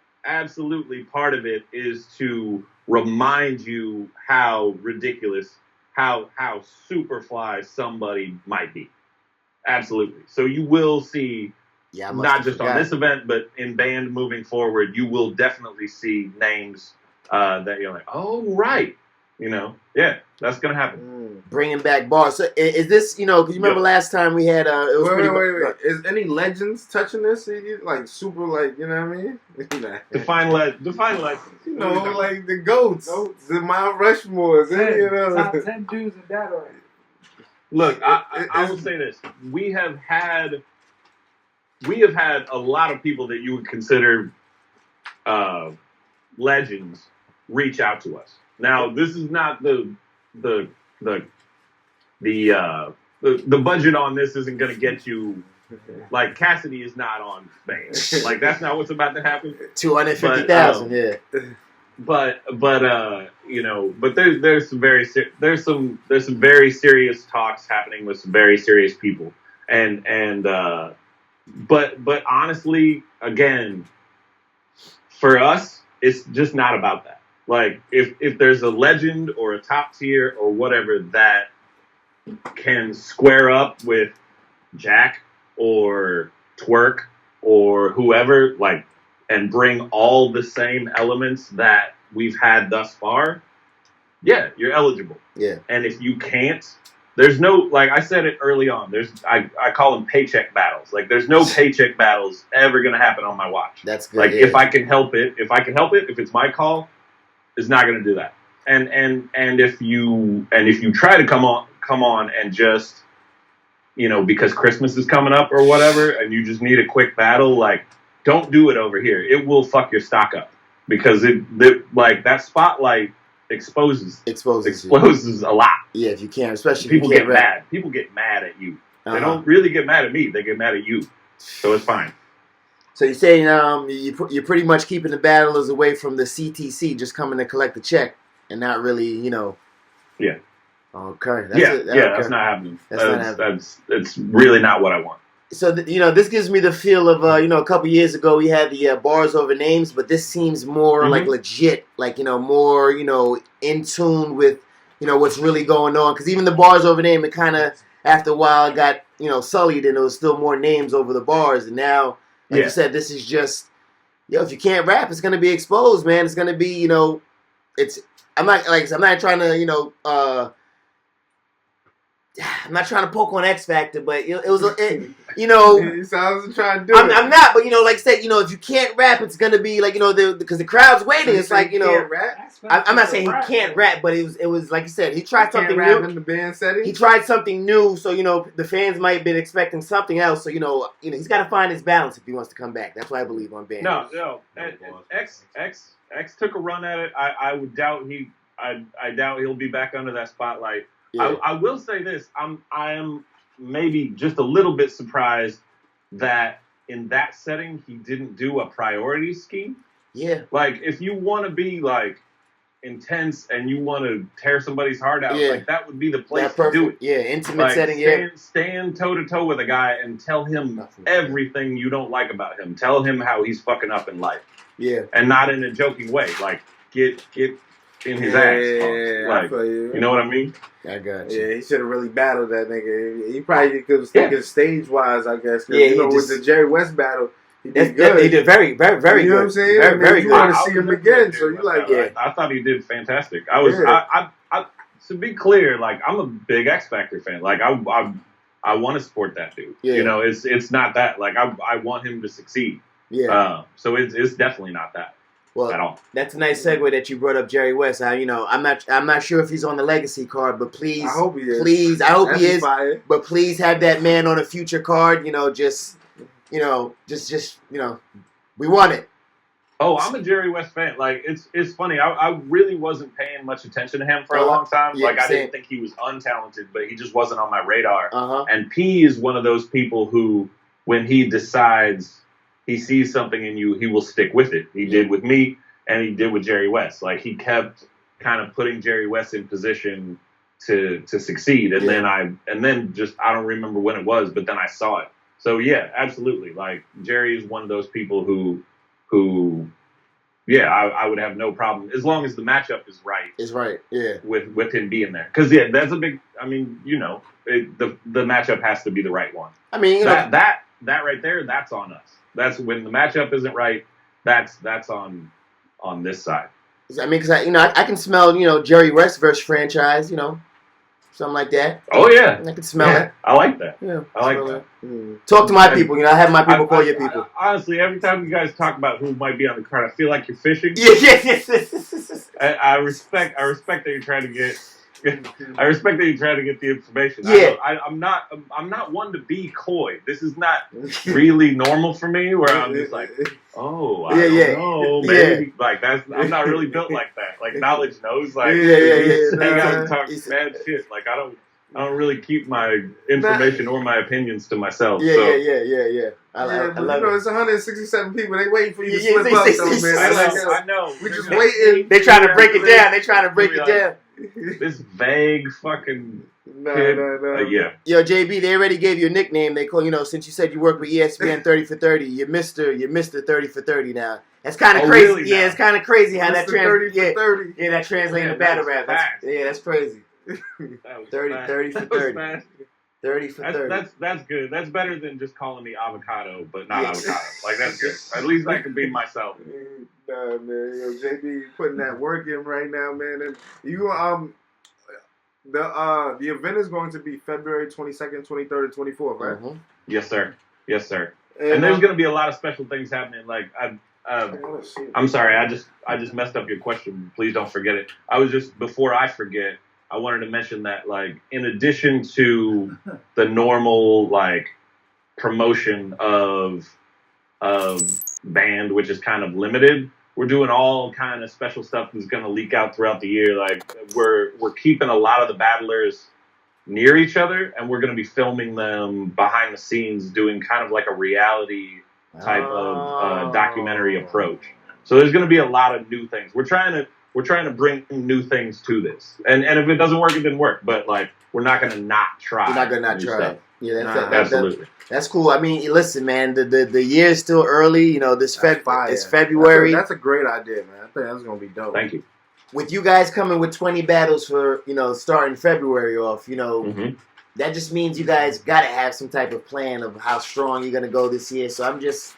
part of it is to remind you how ridiculous, how super fly somebody might be. Absolutely. So you will see, not just on this event, but in band moving forward, you will definitely see names that you're like, oh, right. That's going to happen. Bringing back Barzz. So is this, because you remember last time we had, it was wait. Is any legends touching this? Like, super, like, you know what I mean? Define legends. Like the GOATs. The Mount Rushmores. Top 10 dudes in battle. Look, I will say this. We have had a lot of people that you would consider legends reach out to us. Now, this is not the budget on this isn't going to get you, like, Cassidy is not on band. Like, that's not what's about to happen. 250,000, yeah. But there's some very serious talks happening with some very serious people, but honestly, again, for us, it's just not about that. Like, if there's a legend or a top tier or whatever that can square up with Jack or Twerk or whoever, like, and bring all the same elements that we've had thus far, yeah, you're eligible. Yeah. And if you can't, there's no, like I said it early on, I call them paycheck battles. Like, there's no paycheck battles ever going to happen on my watch. That's good. Like, yeah. if I can help it, if it's my call, it's not going to do that. And if you try to come on and just, because Christmas is coming up or whatever, and you just need a quick battle, like, don't do it over here. It will fuck your stock up because like that spotlight exposes a lot. Yeah, if you can't, especially people if you can't get rap. mad. People get mad at you. Uh-huh. They don't really get mad at me. They get mad at you. So it's fine. So you're saying you're pretty much keeping the battlers away from the CTC, just coming to collect the check and not really, Yeah. Okay. That's not happening. It's really not what I want. So this gives me the feel of a couple years ago we had the bars over names, but this seems more like legit, like more in tune with what's really going on. Because even the bars over name, it kind of after a while got sullied, and there was still more names over the bars. And now, like you said, this is just if you can't rap, it's gonna be exposed, man. It's gonna be it's I'm not trying to I'm not trying to poke on X Factor, but it was So I was trying to do it. I'm not, but like I said, if you can't rap, it's gonna be like because the crowd's waiting. It's like can't rap? I'm not saying he can't rap, but it was like you said, he tried something new. In the band setting? He tried something new, so the fans might have been expecting something else. So he's got to find his balance if he wants to come back. That's what I believe on band. No. X took a run at it. I would doubt I doubt he'll be back under that spotlight. Yeah. I will say this. I am maybe just a little bit surprised that in that setting he didn't do a priority scheme. Yeah. Like, if you want to be like intense and you want to tear somebody's heart out, like that would be the place to do it. Yeah, intimate setting. Stand toe to toe with a guy and tell him everything you don't like about him. Tell him how he's fucking up in life. Yeah. And not in a joking way. Like, get in his ass. Like, you know what I mean? I got you. Yeah, he should have really battled that nigga. He probably could was thinking stage-wise, I guess. Yeah, with the Jerry West battle, he did good. He did very, very, very good. You know what I'm saying? Very, very good. You want to see him again, so you like, I thought he did fantastic. I to be clear, like, I'm a big X Factor fan. Like, I want to support that dude. Yeah. It's not that. Like, I want him to succeed. Yeah. So it's definitely not that. Well, at all. That's a nice segue that you brought up Jerry West. I'm not sure if he's on the legacy card, but please, I hope he is. Please, I hope he is. Fire. But please have that man on a future card. We want it. Oh, I'm a Jerry West fan. Like, it's funny. I really wasn't paying much attention to him for a long time. Yeah, like, I didn't think he was untalented, but he just wasn't on my radar. Uh-huh. And P is one of those people who, when he decides he sees something in you, he will stick with it. He did with me, and he did with Jerry West. Like, he kept kind of putting Jerry West in position to succeed. And then I don't remember when it was, but then I saw it. So yeah, absolutely. Like, Jerry is one of those people who I would have no problem as long as the matchup is right. Is right, yeah. With him being there, because that's a big. I mean, the matchup has to be the right one. I mean, that right there, that's on us. That's when the matchup isn't right. That's on this side. I mean, because I can smell Jerry West versus franchise, something like that. Oh yeah, I can smell it. I like that. Yeah, I like that. Talk to my people. I have my people call your people. Honestly, every time you guys talk about who might be on the card, I feel like you're fishing. Yes. I respect that you're trying to get. I respect that you're trying to get the information. Yeah. I'm not one to be coy. This is not really normal for me. Where I'm just like, I don't know, maybe. Like, I'm not really built like that. Like, knowledge knows. Like, hang out and talk bad shit. Like, I don't really keep my information or my opinions to myself. Yeah. I love it. It's 167 people. They waiting for you to slip up, though, man. I know. We're just waiting. They trying to break it down. They trying to break it down. This vague fucking No. yeah. Yo, JB, they already gave you a nickname. They call since you said you work with ESPN 30 for 30, you're Mr. 30 for 30 now. That's kind of crazy. Really it's kind of crazy how that translates. 30 for 30. Yeah, that translates into battle rap. That's crazy. That was 30 for 30. 30 for 30. That's good. That's better than just calling me Avocado, but not Yes. Avocado. Like, that's good. At least I can be myself. Nah, man, yo, JB putting that work in right now, man. And you the event is going to be February 22nd, 23rd, and 24th, right? Mm-hmm. Yes, sir. Yes, sir. And there's going to be a lot of special things happening. Like, I'm sorry, I just messed up your question. Please don't forget it. Before I forget, I wanted to mention that, like, in addition to the normal, like, promotion of band, which is kind of limited, we're doing all kind of special stuff that's going to leak out throughout the year. Like, we're keeping a lot of the battlers near each other, and we're going to be filming them behind the scenes, doing kind of like a reality type of documentary approach. So there's going to be a lot of new things. We're trying to bring new things to this, and if it doesn't work, it didn't work. But like, we're not going to not try. We're not going to not try. Stuff. Yeah, absolutely. That's cool. I mean, listen, man, the year is still early. You know, it's February. That's a great idea, man. I think that's going to be dope. Thank you. With you guys coming with 20 battles for, starting February off, that just means you guys got to have some type of plan of how strong you're going to go this year. So I'm just...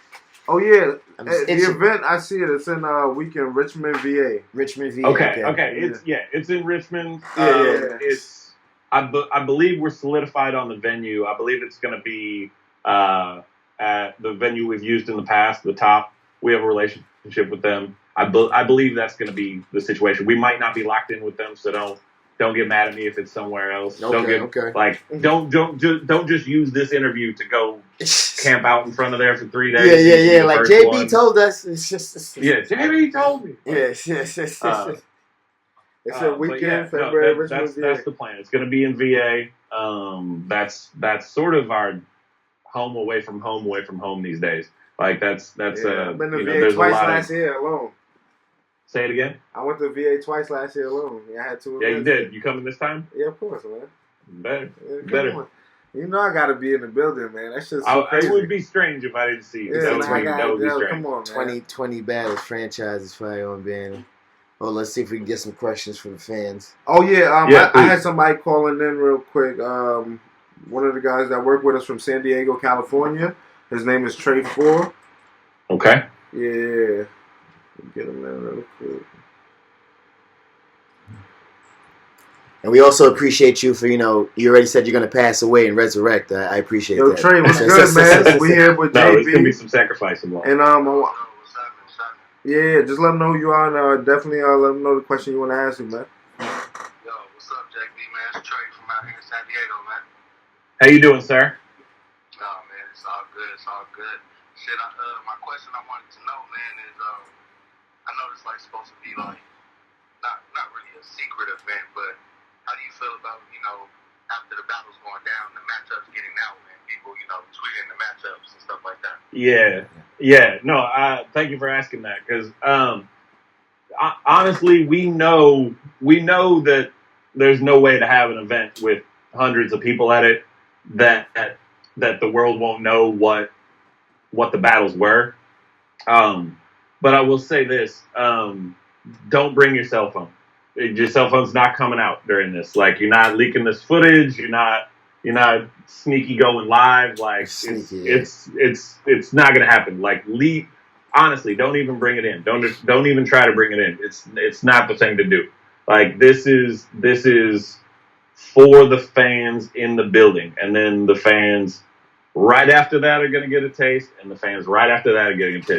Oh, yeah. The event, I see it. It's in week in Richmond, VA. Richmond, VA. Okay. It's in Richmond. It's... I believe we're solidified on the venue. I believe it's going to be at the venue we've used in the past, the Top. We have a relationship with them. I believe that's going to be the situation. We might not be locked in with them, so don't get mad at me if it's somewhere else. Don't just use this interview to go camp out in front of there for 3 days. Yeah. Like JB told us. It's just. JB told me. Yes. It's a weekend, February. That's the plan. It's going to be in VA. That's sort of our home away from home these days. Like that's I've been to VA twice last year alone. Say it again. I went to VA twice last year alone. Yeah, I had 2 events. Yeah, you did. You coming this time? Yeah, of course, man. Better. You know I gotta be in the building, man. That's just so crazy. It would be strange if I didn't see you. Yeah, that would be strange. Come on, man. 20 battles franchises fire on band. Well, let's see if we can get some questions from the fans. Oh yeah, I had somebody calling in real quick. One of the guys that work with us from San Diego, California. His name is Trey 4. Okay. Yeah. Get him in real quick. And we also appreciate you for, you already said you're going to pass away and resurrect. I appreciate that. Yo, Trey, what's good, man? We here with JB. There's going to be some sacrifice involved. And, yeah, just let them know who you are, and definitely let them know the question you want to ask him, man. Yo, what's up, JB, man? It's Trey from out here in San Diego, man. How you doing, sir? No, man, it's all good. Shit, my question I wanted to know, man, is I know it's like supposed to be like not really a secret event, but how do you feel about after the battle's going down, the matchups getting out, man? People tweeting the matchups and stuff like that. Yeah. No, thank you for asking that because honestly, we know that there's no way to have an event with hundreds of people at it that the world won't know what the battles were. But I will say this, don't bring your cell phone. Your cell phone's not coming out during this. Like, you're not leaking this footage. You're not sneaky going live. Like, it's not going to happen. Like, honestly, don't even bring it in. Don't even try to bring it in. It's not the thing to do. Like, this is for the fans in the building. And then the fans right after that are going to get a taste, and the fans right after that are going to get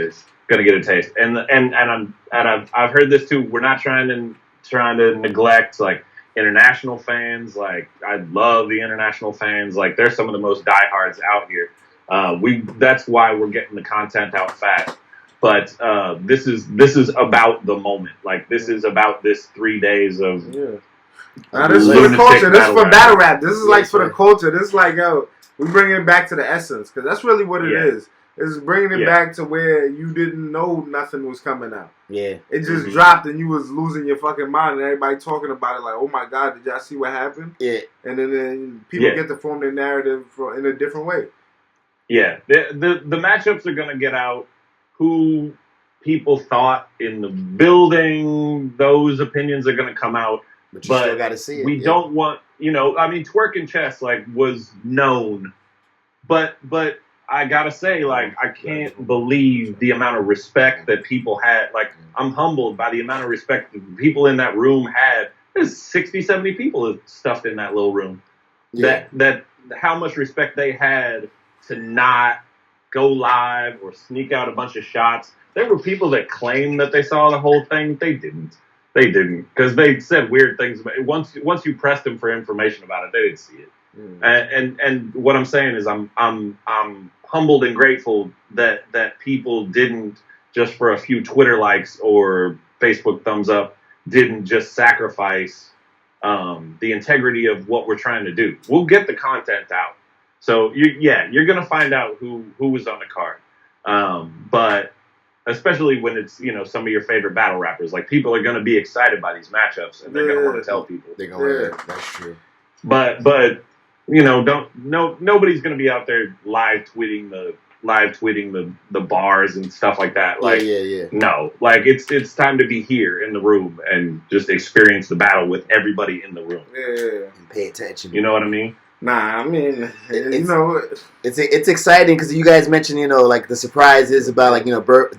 a taste. And I've heard this too. We're not trying to neglect like international fans. Like, I love the international fans. Like, they're some of the most diehards out here. That's why we're getting the content out fast. But this is about the moment. Like, this is about this 3 days of. Yeah. Now, this is for the culture. This is for battle rap. This is like for the culture. This is like, we bring it back to the essence, because that's really what it is. It's bringing it back to where you didn't know nothing was coming out. Yeah. It just dropped and you was losing your fucking mind, and everybody talking about it like, oh my God, did y'all see what happened? Yeah. And then people get to form their narrative in a different way. Yeah. The matchups are going to get out. Who people thought in the building, those opinions are going to come out. But you still got to see it. We don't want, I mean, twerk and chess was known, but I gotta say, I can't believe the amount of respect that people had. I'm humbled by the amount of respect that people in that room had. There's 60, 70 people stuffed in that little room. Yeah. That how much respect they had to not go live or sneak out a bunch of shots. There were people that claimed that they saw the whole thing. They didn't. Because they said weird things. Once you pressed them for information about it, they didn't see it. And what I'm saying is I'm humbled and grateful that people didn't, just for a few Twitter likes or Facebook thumbs up, didn't just sacrifice the integrity of what we're trying to do. We'll get the content out. So you're gonna find out who was on the card. But especially when it's, some of your favorite battle rappers, people are gonna be excited by these matchups and they're gonna want to tell people. They're gonna that's true. But nobody's gonna be out there live tweeting the Barzz and stuff like that. No, it's time to be here in the room and just experience the battle with everybody in the room. Yeah, and pay attention. You know what I mean? Nah, I mean, it's exciting because you guys mentioned, the surprises about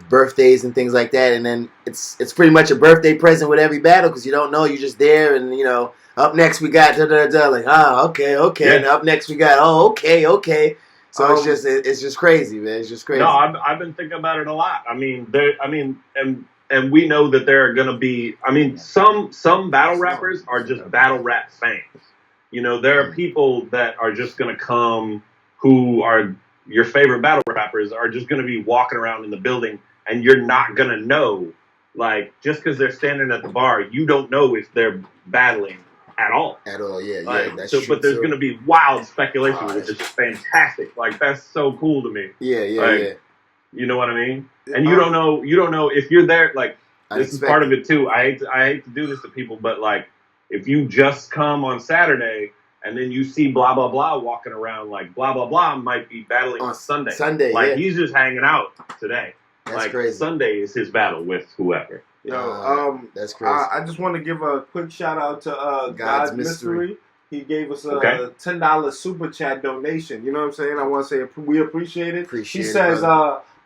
birthdays and things like that, and then it's pretty much a birthday present with every battle because you don't know, you're just there, and up next we got okay, yeah. and up next we got okay. So it's just crazy, man. It's just crazy. No, I've been thinking about it a lot. And we know that there are going to be, some battle rappers are just battle rap fans. There are people that are just going to come who are your favorite battle rappers are just going to be walking around in the building, and you're not going to know, just because they're standing at the bar, you don't know if they're battling at all. At all, yeah, that's so, true. But there's going to be wild speculation, which is fantastic. That's so cool to me. Yeah. You know what I mean? And you don't know if you're there. This is part of it too. I hate to do this to people, but if you just come on Saturday and then you see blah blah blah walking around, blah blah blah might be battling on Sunday. He's just hanging out today. That's crazy. Sunday is his battle with whoever. That's crazy. I just want to give a quick shout out to God's Mystery. He gave us a $10 super chat donation. You know what I'm saying? I want to say we appreciate it. He says,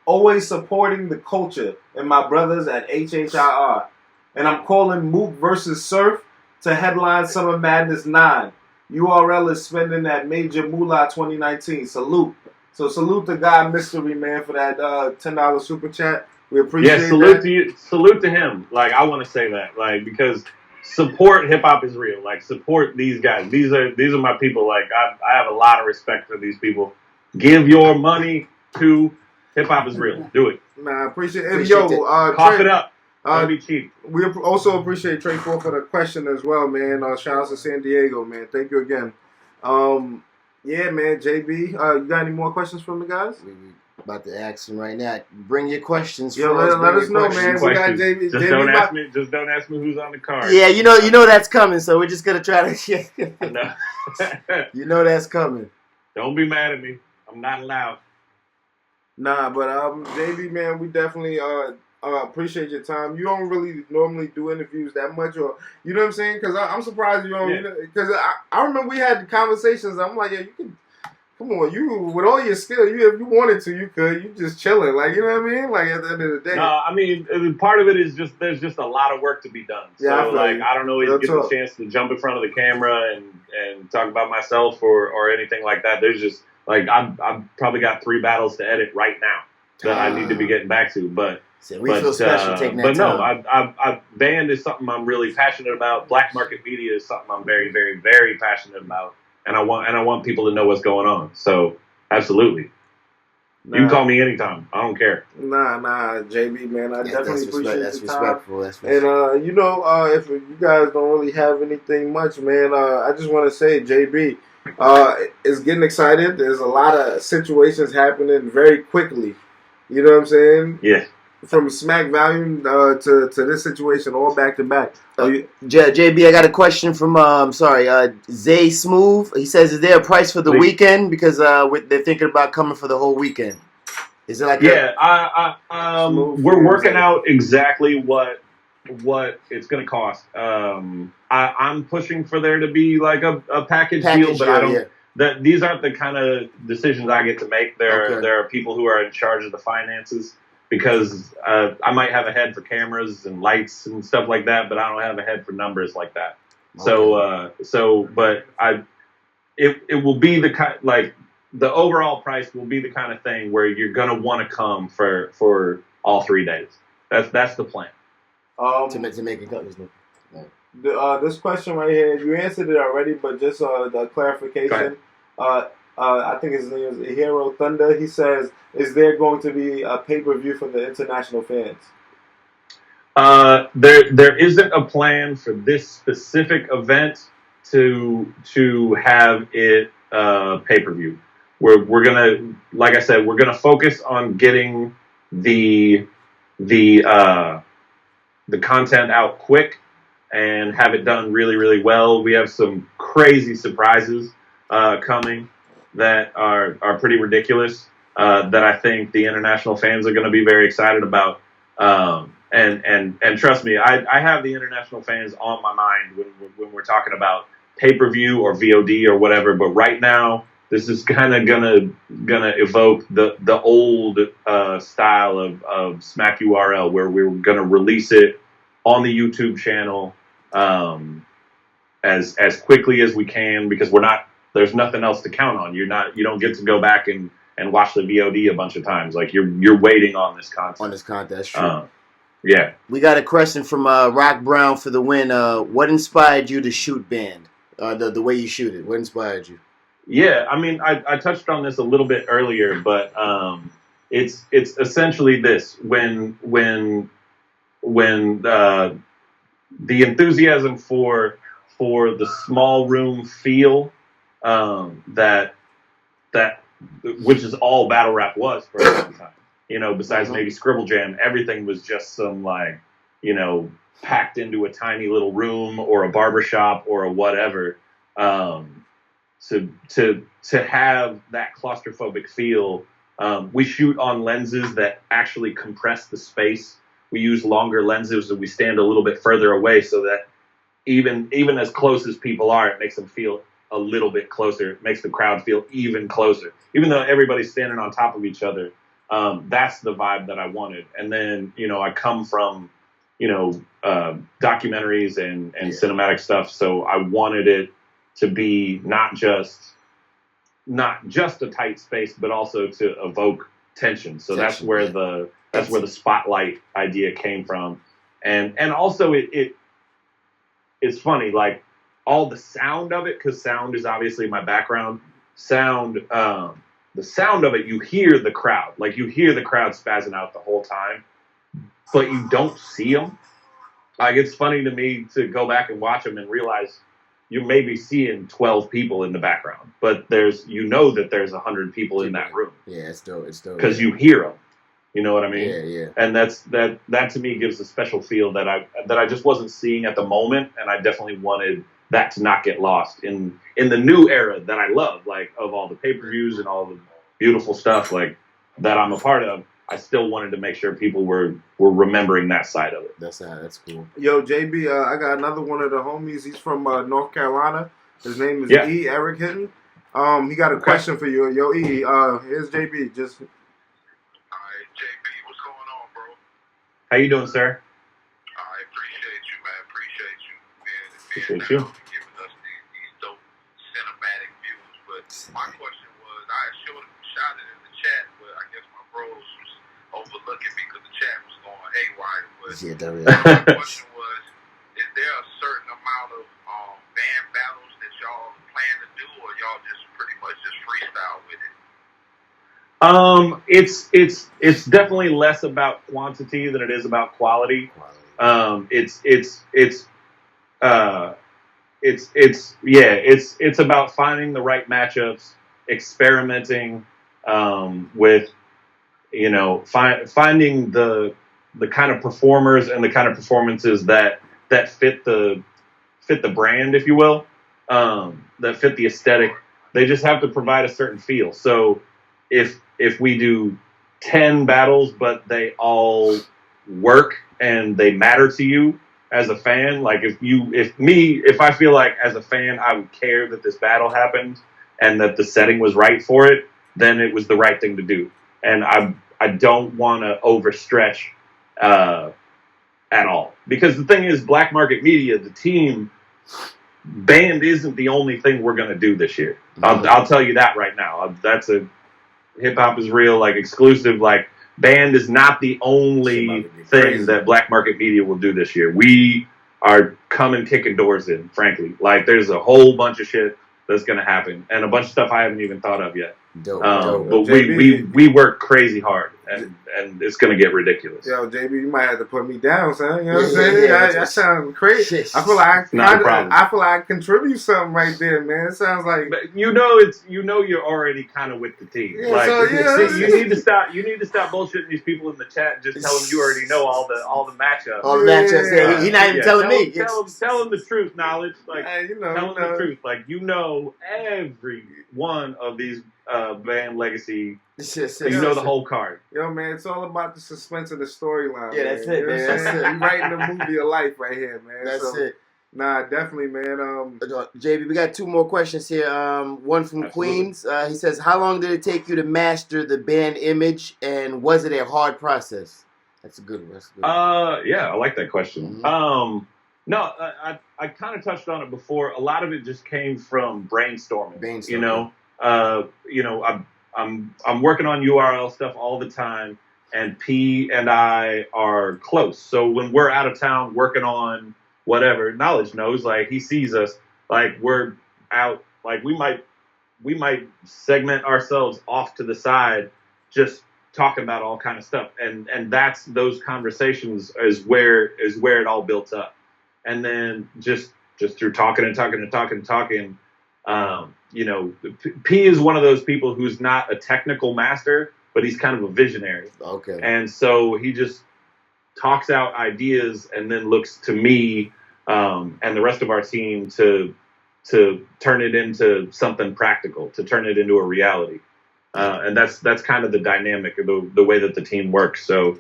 always supporting the culture and my brothers at HHIR. And I'm calling Mook versus Surf to headline Summer Madness 9. URL is spending at Major Moolah 2019. Salute. So salute to God Mystery, man, for that $10 super chat. We appreciate salute to you. Salute to him. I want to say that, because support Hip Hop Is Real. Support these guys. These are my people. I have a lot of respect for these people. Give your money to Hip Hop Is Real. Do it. Nah, I appreciate it. Cough it up. Don't be cheap. We also appreciate Trey Ford for the question as well, man. Shout out to San Diego, man. Thank you again. Yeah, man, JB, you got any more questions from the guys? We're about to ask them right now. Bring your questions. Yo, let us know, man. We got JB. Just don't ask me who's on the card. Yeah, you know that's coming. So we're just gonna try to. No. You know that's coming. Don't be mad at me. I'm not allowed. Nah, but JB, man, we definitely appreciate your time. You don't really normally do interviews that much, or you know what I'm saying? Because I'm surprised you don't. Because I remember we had conversations. I'm like, yeah, you can. Come on, you with all your skill, if you wanted to, you could. You just chilling, you know what I mean? At the end of the day. No, part of it is just there's just a lot of work to be done. Yeah, so I don't always get the chance to jump in front of the camera and talk about myself or anything like that. There's just I've probably got 3 battles to edit right now that I need to be getting back to, but. So we feel special taking that time. No, band is something I'm really passionate about. Black market media is something I'm very, very, very passionate about, and I want people to know what's going on. So absolutely, you can call me anytime. I don't care. Nah, JB, man, I definitely appreciate that's the respectful. time. That's respectful. And if you guys don't really have anything much, man, I just want to say, JB, is getting excited. There's a lot of situations happening very quickly. You know what I'm saying? Yeah. From Smack Volume to this situation, all back to back. JB, I got a question from Zay Smooth. He says, "Is there a price for the weekend? Because they're thinking about coming for the whole weekend. Is it we're working out exactly what what it's going to cost. I'm pushing for there to be like a package deal, but I don't. Yeah. That these aren't the kind of decisions I get to make. Okay. There are people who are in charge of the finances because I might have a head for cameras and lights and stuff like that, but I don't have a head for numbers like that. Okay. But it will be the kind, like, the overall price will be the kind of thing where you're gonna want to come for all 3 days. That's the plan. To make it cut. This question right here, you answered it already, but just the clarification. I think his name is Hero Thunder. He says, "Is there going to be a pay-per-view for the international fans?" There isn't a plan for this specific event to have it pay-per-view. We're gonna, like I said, we're gonna focus on getting the content out quick and have it done really, really well. We have some crazy surprises coming that are pretty ridiculous that I think the international fans are going to be very excited about. And trust me, I have the international fans on my mind when we're talking about pay-per-view or VOD or whatever. But right now, this is kind of gonna evoke the old style of Smack URL, where we're gonna release it on the YouTube channel as quickly as we can, because there's nothing else to count on. You don't get to go back and watch the VOD a bunch of times. Like, you're waiting on this content. That's true. Yeah. We got a question from Rock Brown for the win. What inspired you to shoot band? The way you shoot it. What inspired you? Yeah, I mean, I touched on this a little bit earlier, but it's essentially this: when the enthusiasm for the small room feel that which is all battle rap was for a long time. Besides maybe Scribble Jam, everything was just some, like, packed into a tiny little room or a barbershop or a whatever. To have that claustrophobic feel, we shoot on lenses that actually compress the space. We use longer lenses, and we stand a little bit further away, so that even as close as people are, it makes them feel a little bit closer. It makes the crowd feel even closer, even though everybody's standing on top of each other. That's the vibe that I wanted. And then, I come from, documentaries and cinematic stuff, so I wanted it to be not just a tight space, but also to evoke tension. So that's where the spotlight idea came from. And also it's funny, like, all the sound of it, because sound is obviously my background. The sound of it, you hear the crowd. Like, you hear the crowd spazzing out the whole time, but you don't see them. Like, it's funny to me to go back and watch them and realize you may be seeing 12 people in the background, but there's 100 people in that room. Yeah, it's dope. Because you hear them. You know what I mean? Yeah. And that to me gives a special feel that I just wasn't seeing at the moment, and I definitely wanted that to not get lost in the new era that I love, like, of all the pay-per-views and all the beautiful stuff, like, that I'm a part of. I still wanted to make sure people were remembering that side of it. That's cool. Yo, JB, I got another one of the homies. He's from North Carolina. His name is E. Eric Hinton. He got a question for you. Yo, E, here's JB. Just. All right, JB, what's going on, bro? How you doing, sir? I appreciate you, man. Appreciate you. Appreciate you. Giving us these dope cinematic views. But my question was, I shot it in the chat, but I guess my bros was overlooking me because the chat was going haywire. But my question was, is there a certain amount of band battles that y'all plan to do, or y'all just pretty much just freestyle with it? It's definitely less about quantity than it is about quality. It's about finding the right matchups, experimenting with, finding the kind of performers and the kind of performances that fit the brand, if you will, that fit the aesthetic. They just have to provide a certain feel. So if we do 10 battles, but they all work and they matter to you as a fan. Like if I feel like as a fan I would care that this battle happened and that the setting was right for it, then it was the right thing to do. And I don't want to overstretch at all, because the thing is, Black Market Media, the team, band isn't the only thing we're going to do this year. I'll tell you that right now. That's a Hip Hop is Real, like, exclusive. Like, band is not the only thing that Black Market Media will do this year. We are coming kicking doors in, frankly. Like, there's a whole bunch of shit that's going to happen, and a bunch of stuff I haven't even thought of yet. Dope. But we work crazy hard, and it's going to get ridiculous. Yo, JB, you might have to put me down, son. You know what I'm saying? That sounds crazy. I feel like I feel like I contribute something right there, man. It sounds like, but you're already kind of with the team. Yeah, like, so, yeah, you need to stop. You need to stop bullshitting these people in the chat. And just tell them you already know all the matchups. All the matchups. Yeah, he's not even telling me. Tell them the truth, knowledge. Like, tell them the truth. Like, every one of these band legacy. You know the whole card. Yo, man, it's all about the suspense of the storyline. Yeah, that's it, man. That's it. You're writing the movie of life right here, man. That's it. Nah, definitely, man. JB, we got two more questions here. One from Absolutely. Queens. He says, how long did it take you to master the band image, and was it a hard process? That's a good one. Yeah, I like that question. Mm-hmm. No, I kind of touched on it before. A lot of it just came from brainstorming. You know, I'm working on URL stuff all the time, and P and I are close. So when we're out of town working on whatever, Knowledge knows, like, he sees us, like, we're out, like, we might segment ourselves off to the side, just talking about all kind of stuff, and that's those conversations is where it all built up, and then just through talking, you know, P is one of those people who's not a technical master, but he's kind of a visionary. Okay. And so he just talks out ideas and then looks to me and the rest of our team to turn it into something practical, to turn it into a reality. And that's kind of the dynamic of the way that the team works. So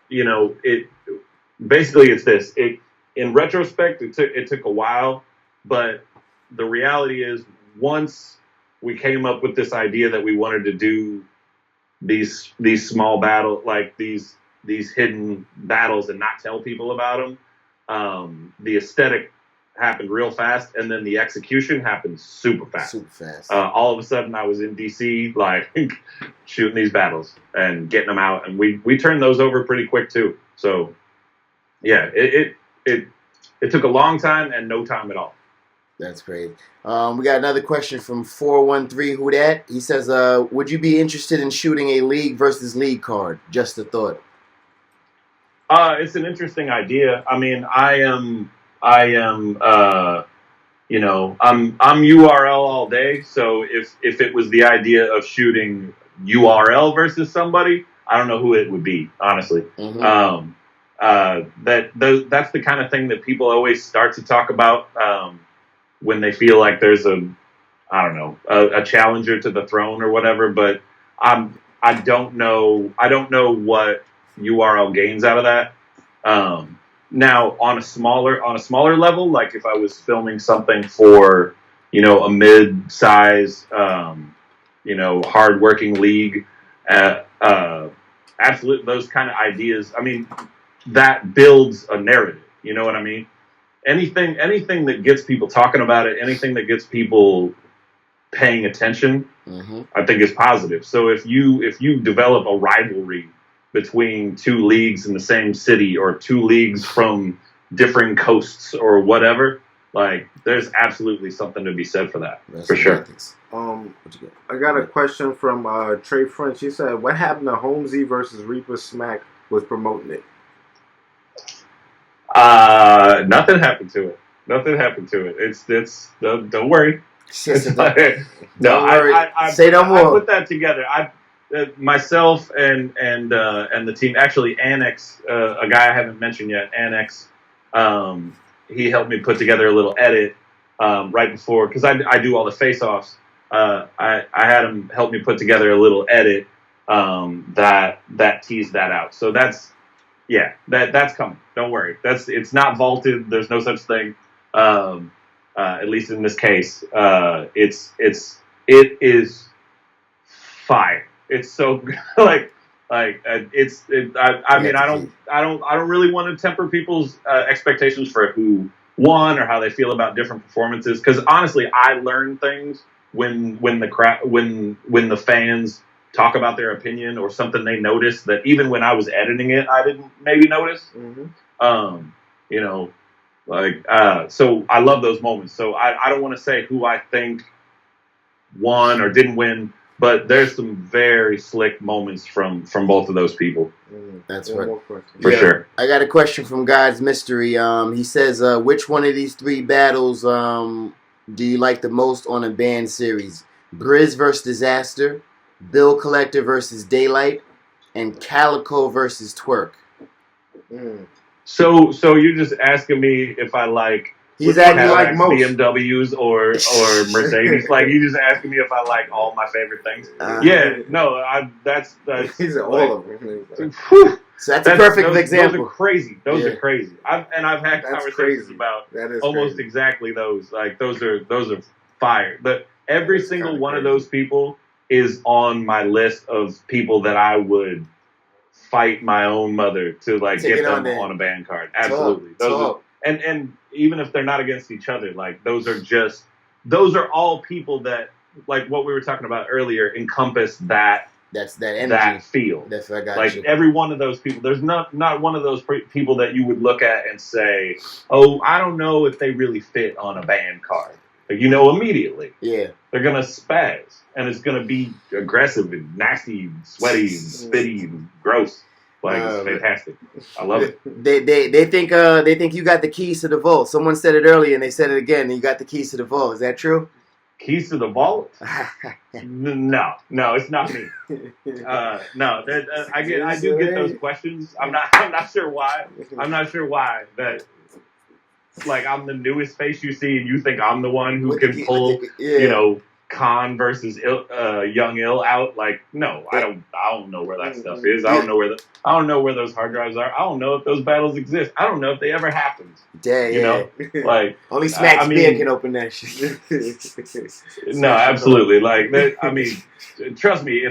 you know, it's this. In retrospect, it took a while, but the reality is, once we came up with this idea that we wanted to do these small battle, like these hidden battles, and not tell people about them, the aesthetic happened real fast, and then the execution happened super fast. All of a sudden, I was in DC, like, shooting these battles and getting them out, and we turned those over pretty quick too. So yeah, it took a long time and no time at all. That's great. We got another question from 413 Who Dat. He says, would you be interested in shooting a league versus league card? Just a thought. It's an interesting idea. I mean, I am you know, I'm URL all day. So if it was the idea of shooting URL versus somebody, I don't know who it would be, honestly. Mm-hmm. That's the kind of thing that people always start to talk about when they feel like there's a challenger to the throne or whatever. But I don't know what URL gains out of that. Now on a smaller level, like if I was filming something for, you know, a mid-size, you know, hard-working league, absolutely, those kind of ideas. I mean, that builds a narrative. You know what I mean? Anything that gets people talking about it, anything that gets people paying attention, mm-hmm. I think is positive. So if you develop a rivalry between two leagues in the same city, or two leagues from different coasts or whatever, like, there's absolutely something to be said for that. That's for sure. I got a question from Trey French. He said, what happened to Holmesy versus Reaper Smack with promoting it? Nothing happened to it. It's don't worry. Don't worry. Say no more. I put that together. Myself and the team, actually Annex, a guy I haven't mentioned yet, Annex, he helped me put together a little edit right before, because I do all the face-offs. I had him help me put together a little edit that teased that out. So that's Yeah, that's coming. Don't worry. It's not vaulted. There's no such thing. At least in this case, it is fire. It's so like I mean I don't really want to temper people's expectations for who won or how they feel about different performances, because honestly I learn things when the fans talk about their opinion or something they notice that even when I was editing it I didn't maybe notice. You know, so I love those moments. So I don't want to say who I think won or didn't win, but there's some very slick moments from both of those people. That's right. For sure. I got a question from God's Mystery. He says, which one of these 3 battles do you like the most on a band series? Barzz versus Disaster, Bill Collector versus Daylight, and Calico versus Twerk. So you're just asking me if I like He's acting like most BMWs or Mercedes. Like you just asking me if I like all my favorite things. That's He's all of them. So that's a perfect example. Those are crazy. Those are crazy. I've had conversations about almost crazy. exactly those. Like those are fire. But every single one of those people is on my list of people that I would fight my own mother to like get them on a band card. Absolutely. And even if they're not against each other, like those are all people that, like what we were talking about earlier, encompass that energy, that feel. That's what I got. Like every one of those people, there's not one of those people that you would look at and say, oh, I don't know if they really fit on a band card. Like, you know, immediately. Yeah. They're gonna spaz, and it's gonna be aggressive and nasty, and sweaty, and spitty, and gross. Like it's fantastic. I love it. They think you got the keys to the vault. Someone said it earlier and they said it again. You got the keys to the vault. Is that true? Keys to the vault? No, it's not me. I do get those questions. I'm not sure why. I'm not sure why that. Like I'm the newest face you see, and you think I'm the one who can pull, you know, Khan versus Young Ill out. Like, no, I don't know where that stuff is. I don't know where those hard drives are. I don't know if those battles exist. I don't know if they ever happened. You know, like only Smack's beer can open that shit. No, absolutely. Like, I mean, trust me.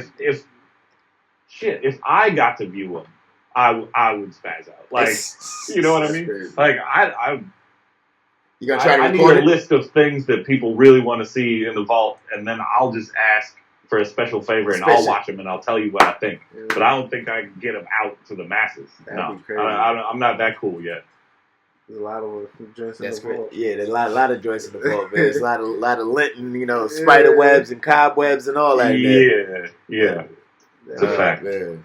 If I got to view them, I would spaz out. Like, you know what I mean? Like, You gonna try to I need a list of things that people really want to see in the vault, and then I'll just ask for a special favor, and I'll watch them, and I'll tell you what I think. But I don't think I can get them out to the masses. No, I'm not that cool yet. There's a lot of joints in the vault. Yeah, there's a lot of joints in the vault, man. There's a lot of lint and, you know, spider webs and cobwebs and all that. Yeah. It's a fact. Man.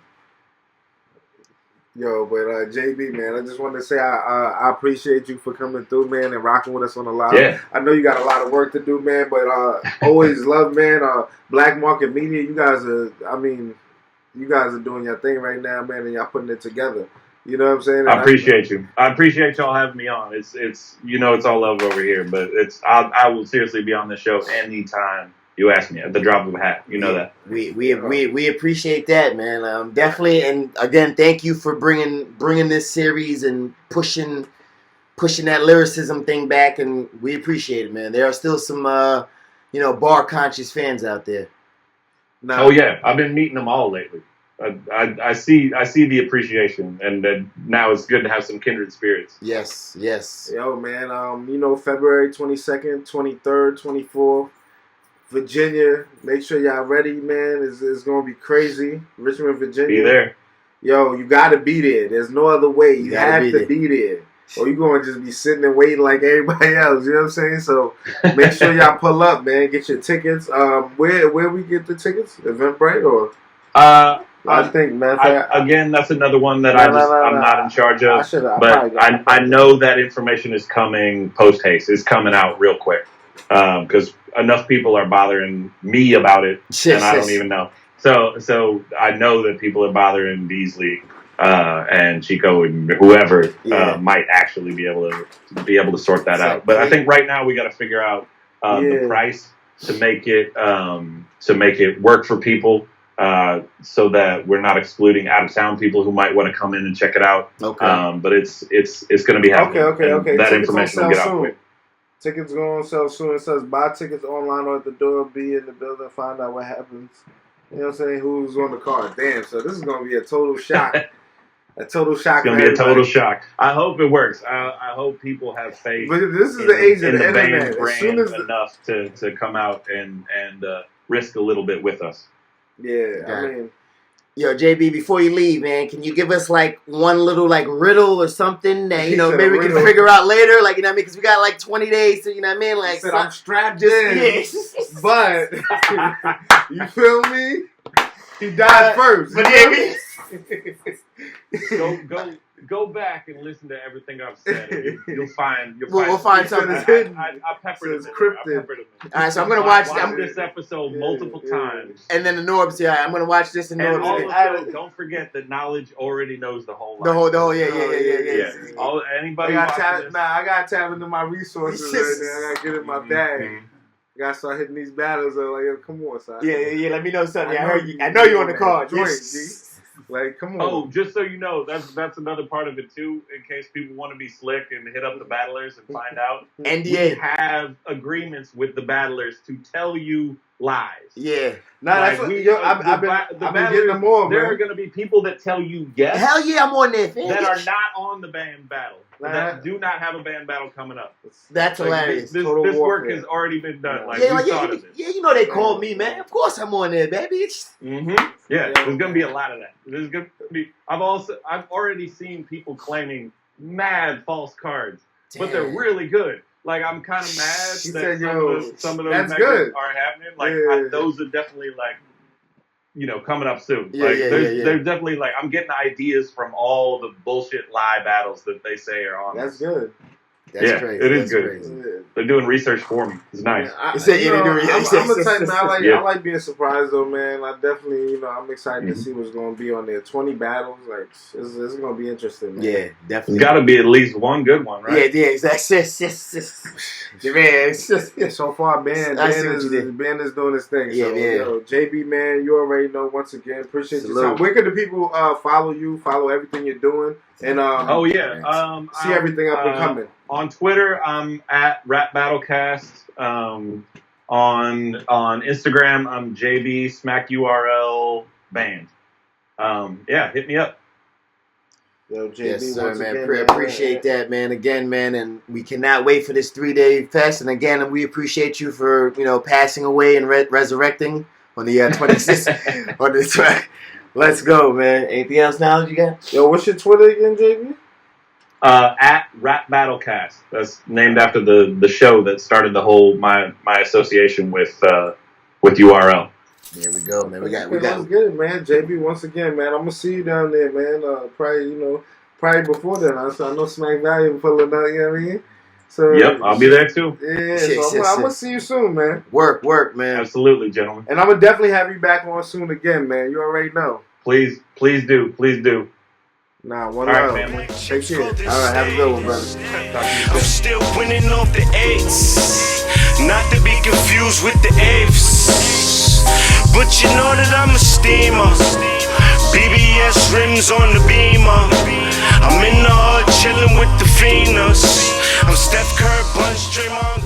Yo, but JB, man, I just wanted to say I appreciate you for coming through, man, and rocking with us on the live. Yeah. I know you got a lot of work to do, man, but always love, man. Black Market Media, you guys are doing your thing right now, man, and y'all putting it together. You know what I'm saying? I appreciate you. I appreciate y'all having me on. It's you know, it's all love over here, but I will seriously be on the show anytime you ask me, at the drop of a hat. You know that. We appreciate that, man. Definitely, and again, thank you for bringing this series and pushing that lyricism thing back, and we appreciate it, man. There are still some bar conscious fans out there. Oh yeah, I've been meeting them all lately. I see the appreciation, and now it's good to have some kindred spirits. Yes. Yo, man. February 22nd, 23rd, 24th. Virginia, make sure y'all ready, man. It's going to be crazy. Richmond, Virginia. Be there. Yo, you got to be there. There's no other way. You have to be there. Or you're going to just be sitting and waiting like everybody else. You know what I'm saying? So make sure y'all pull up, man. Get your tickets. Where we get the tickets? Eventbrite or? I think, man. Again, that's another one that I'm not in charge of. I know that information is coming post haste. It's coming out real quick. Because enough people are bothering me about it, and I don't even know. So I know that people are bothering Beasley and Chico and whoever might actually be able to sort that out. But I think right now we got to figure out the price to make it work for people. so that we're not excluding out of town people who might want to come in and check it out. Okay. But it's going to be happening. Okay. That Tickets information on will get sale out soon. quick. Tickets going on sale soon. It says buy tickets online or at the door. Be in the building. Find out what happens. You know what I'm saying? Who's on the card? Damn. So this is going to be a total shock. A total shock. It's going to be a total shock. I hope it works. I hope people have faith. But this is the age of the Band internet. As soon brand as enough to come out and risk a little bit with us. yeah, I mean. Yo, JB, before you leave, man, can you give us like one little like riddle or something that He said maybe a we can riddle. figure out later? Like, you know what I mean? Because we got like 20 days to, you know what I mean? Like, Said I'm strapped just in, but you feel me? He died first. But you yeah, feel me? Go back and listen to everything I've said. And you'll find. we'll find something. I peppered It's him. cryptid. All right, so I'm gonna watch this episode multiple times. And then the Norbs, yeah, I'm gonna watch this in And Norbs. also, don't forget that knowledge already knows the whole. The whole, Oh, yeah. Anybody. I watching gotta tap into my resources right now. I gotta get in my bag. Mhm. Gotta start hitting these battles. Like, yo, come on, son. Yeah. Let me know something. I I know heard you. you- I know you on the card. Joint, Yes. G. Like, come on. Oh, just so you know, that's another part of it too. In case people want to be slick and hit up the battlers and find out, we NDA. have agreements with the battlers to tell you lies. Yeah. Nah, that's what, yo, I've been getting them more, There man. are going to be people that tell you yes Hell yeah, I'm on there, fam. that are not on the band battle. Nah. That do not have a band battle coming up. That's Like, hilarious. This Total work warfare. has already been done. Like, Yeah, we thought of this. you know they called me, man. Of course I'm on there, baby. It's, Mm-hmm. Yeah, there's gonna be a lot of that. There's gonna be. I've already seen people claiming mad false cards, but they're really good. Like, I'm kind of mad She that said, yo, some of those that's matches good. are happening. Like, Yeah. those are definitely like, coming up soon. Yeah, Like, yeah. there's definitely like, I'm getting ideas from all the bullshit lie battles that they say are on. That's good. That's crazy. it is That's good. crazy. Yeah. They're doing research for me. It's nice. He said, yeah, they do. Yeah, he said, I'm a type man. Yeah. I like being surprised though, man. I definitely, I'm excited to see what's going to be on there. 20 battles, like it's going to be interesting, man. Yeah, definitely. There's got to be at least one good one, right? Yeah, exactly. Yes. Yeah, man, it's just, So far, Ben I see what you did. is doing his thing. Yeah, so, yeah. Yo, JB, man, you already know. Once again, appreciate your Salute. time. Where can the people follow you? Follow everything you're doing, and Oh yeah. see everything up and coming. On Twitter, I'm at Rap Battlecast. On Instagram, I'm JB Smack URL Band. Hit me up. Yo, JB, yes, sir, once man. again, Appreciate that, man. Again, man, and we cannot wait for this 3-day fest. And again, we appreciate you for passing away and resurrecting on the 26th on this track. Let's go, man. Anything else now you got? Yo, what's your Twitter again, JB? At Rap Battlecast. That's named after the show that started the whole my association with URL. There we go, man. We got. Let's get it, man. JB, once again, man. I'm gonna see you down there, man. Probably before then. I know Smack Value pulling out. You know what I mean? So Yep, I'll be there too. Yeah, so I'm gonna see you soon, man. Work, man. Absolutely, gentlemen. And I'm gonna definitely have you back on soon again, man. You already know. Please do. Nah, one All love. right, family. Take care. All right, have a good one, brother. I'm still winning off the eights, not to be confused with the apes. But you know that I'm a steamer. BBS rims on the Beamer. I'm in the hood chilling with the Phoenix. I'm Steph Curry, Bunch, Draymond.